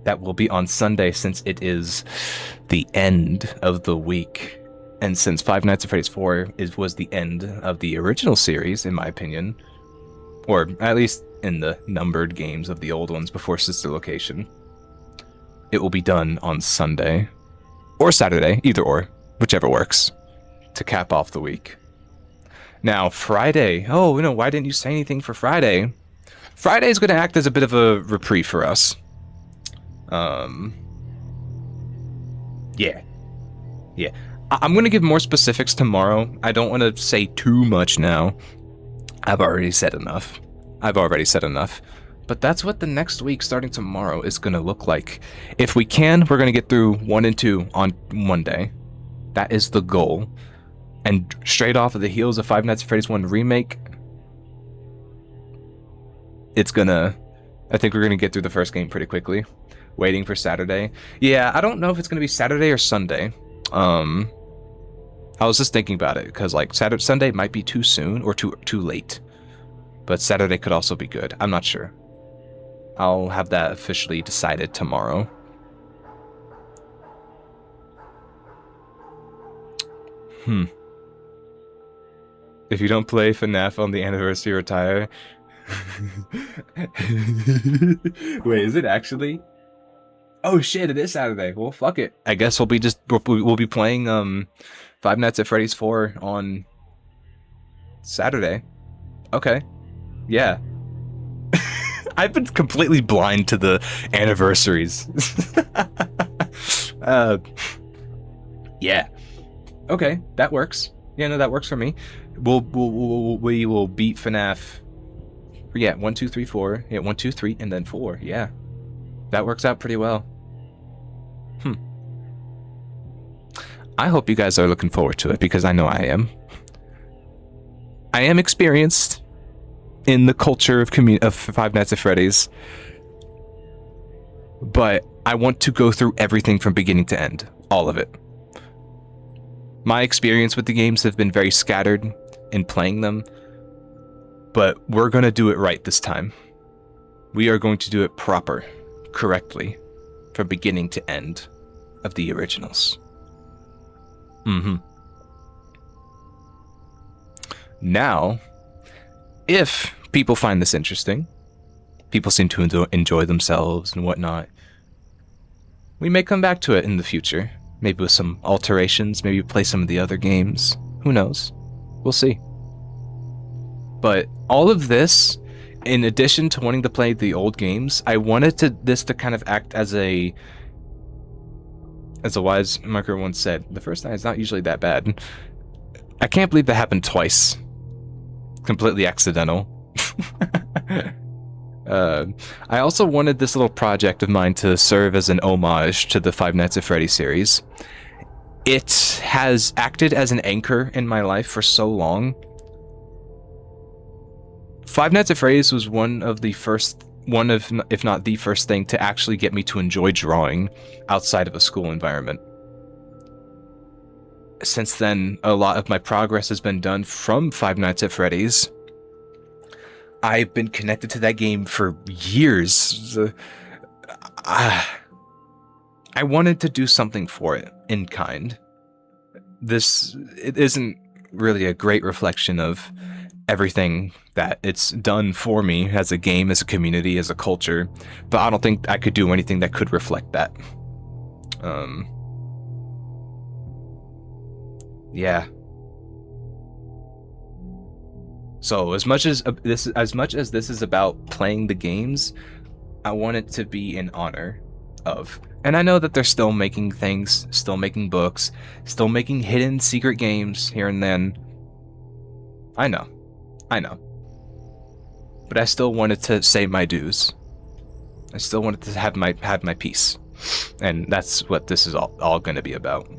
Speaker 1: That will be on Sunday, since it is the end of the week. And since Five Nights at Freddy's 4 was the end of the original series, in my opinion, or at least in the numbered games of the old ones before Sister Location, it will be done on Sunday. Or Saturday, either or, whichever works, to cap off the week. Now, Friday. Oh, why didn't you say anything for Friday? Friday is going to act as a bit of a reprieve for us. Yeah. I'm going to give more specifics tomorrow. I don't want to say too much now. I've already said enough. But that's what the next week, starting tomorrow, is going to look like. If we can, we're going to get through 1 and 2 on Monday. That is the goal. And straight off of the heels of Five Nights at Freddy's 1 Remake, I think we're going to get through the first game pretty quickly. Waiting for Saturday. Yeah, I don't know if it's going to be Saturday or Sunday. I was just thinking about it, because like Sunday might be too soon or too late. But Saturday could also be good. I'm not sure. I'll have that officially decided tomorrow.
Speaker 3: If you don't play FNAF on the anniversary, retire. Wait, is it actually? Oh shit, it is Saturday. Well, fuck it. I guess we'll be playing Five Nights at Freddy's 4 on Saturday. Okay. Yeah. I've been completely blind to the anniversaries. Yeah. Okay, that works. Yeah, no, that works for me. We will beat FNAF. Yeah, 1, 2, 3, 4. Yeah, 1, 2, 3, and then 4. Yeah, that works out pretty well. I hope you guys are looking forward to it because I know I am. I am experienced in the culture of Five Nights at Freddy's, but I want to go through everything from beginning to end, all of it. My experience with the games have been very scattered in playing them, but we're going to do it right this time. We are going to do it proper, correctly, from beginning to end of the originals. Now, if people find this interesting, people seem to enjoy themselves and whatnot, we may come back to it in the future. Maybe with some alterations, maybe play some of the other games. Who knows? We'll see. But all of this, in addition to wanting to play the old games, I wanted this to kind of act as a wise marker once said, the first time is not usually that bad. I can't believe that happened twice. Completely accidental. I also wanted this little project of mine to serve as an homage to the Five Nights at Freddy's series. It has acted as an anchor in my life for so long. Five Nights at Freddy's was if not the first thing to actually get me to enjoy drawing outside of a school environment. Since then, a lot of my progress has been done from Five Nights at Freddy's. I've been connected to that game for years. I wanted to do something for it in kind. It isn't really a great reflection of everything that it's done for me as a game, as a community, as a culture, but I don't think I could do anything that could reflect that. Yeah. So as much as this is about playing the games, I want it to be in honor of. And I know that they're still making things, still making books, still making hidden secret games here and then. I know. But I still wanted to say my dues. I still wanted to have my piece. And that's what this is all going to be about.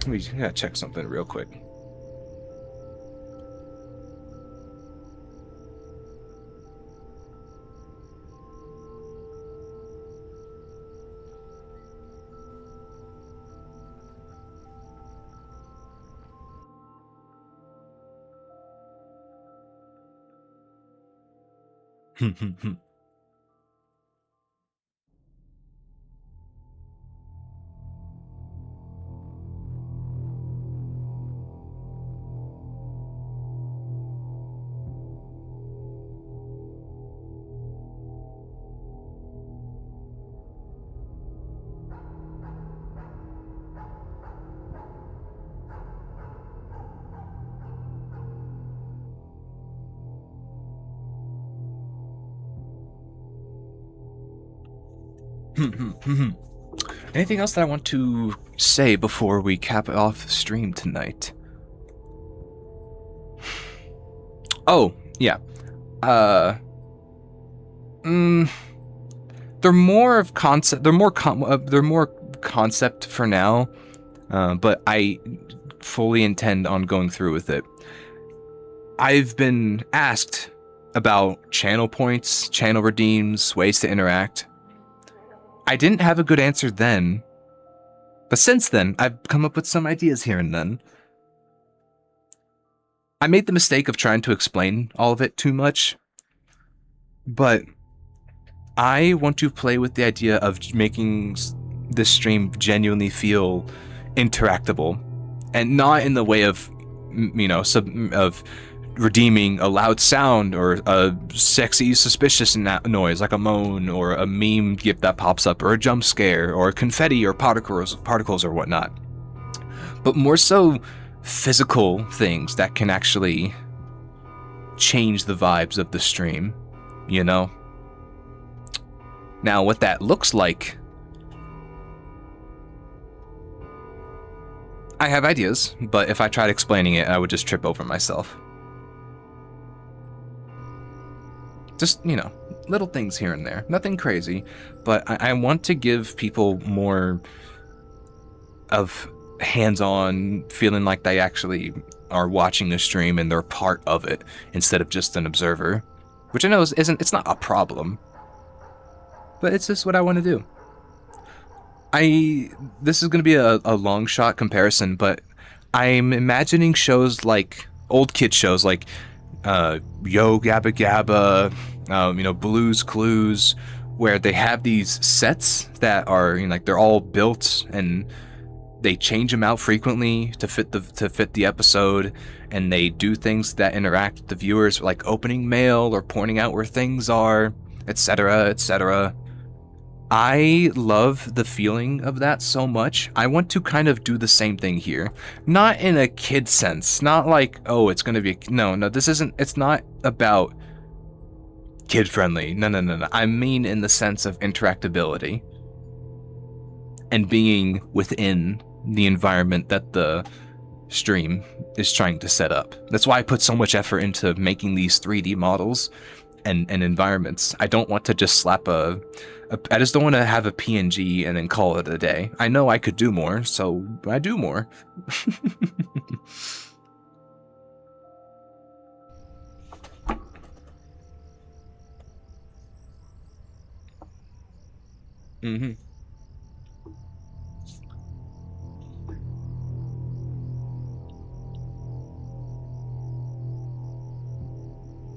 Speaker 3: We gotta check something real quick. Anything else that I want to say before we cap off the stream tonight? Oh, yeah. They're more of concept. They're more concept for now, but I fully intend on going through with it. I've been asked about channel points, channel redeems, ways to interact. I didn't have a good answer then, but since then, I've come up with some ideas here and then. I made the mistake of trying to explain all of it too much, but I want to play with the idea of making this stream genuinely feel
Speaker 1: interactable, and not in the way of, you know, of redeeming a loud sound or a sexy, suspicious noise like a moan or a meme gif that pops up or a jump scare or confetti or particles or whatnot, but more so physical things that can actually change the vibes of the stream, you know? Now, what that looks like, I have ideas, but if I tried explaining it, I would just trip over myself. Just, you know, little things here and there. Nothing crazy, but I want to give people more of hands-on feeling like they actually are watching the stream and they're part of it instead of just an observer, which I know it's not a problem, but it's just what I want to do. This is going to be a long shot comparison, but I'm imagining shows like old kid shows like Yo Gabba Gabba, you know, Blue's Clues, where they have these sets that are, you know, like they're all built and they change them out frequently to fit the episode, and they do things that interact with the viewers, like opening mail or pointing out where things are, etc., etc. I love the feeling of that so much. I want to kind of do the same thing here. Not in a kid sense. Not like, oh, it's going to be... No, this isn't... It's not about kid-friendly. No. I mean in the sense of interactability. And being within the environment that the stream is trying to set up. That's why I put so much effort into making these 3D models and environments. I don't want to just slap I just don't want to have a PNG and then call it a day. I know I could do more, so I do more. Mm-hmm.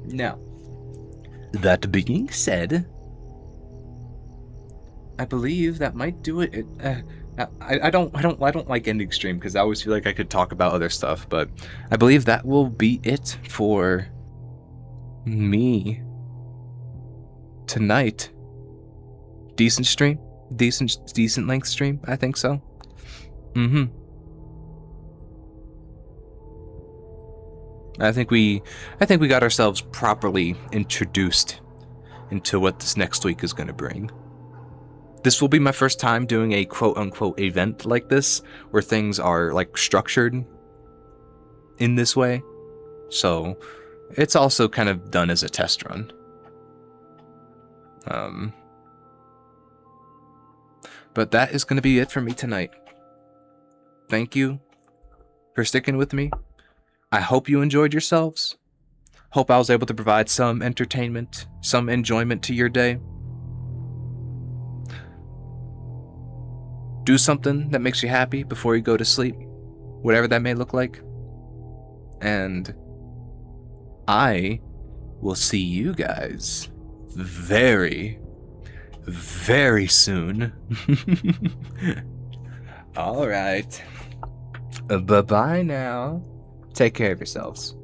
Speaker 1: Now, that being said, I believe that might do it. I don't like ending stream because I always feel like I could talk about other stuff, but I believe that will be it for me tonight. Decent stream, decent length stream. I think so. I think we got ourselves properly introduced into what this next week is going to bring. This will be my first time doing a quote-unquote event like this, where things are like structured in this way. So it's also kind of done as a test run. But that is going to be it for me tonight. Thank you for sticking with me. I hope you enjoyed yourselves. Hope I was able to provide some entertainment, some enjoyment to your day. Do something that makes you happy before you go to sleep, whatever that may look like. And I will see you guys very, very soon. All right. Bye-bye now. Take care of yourselves.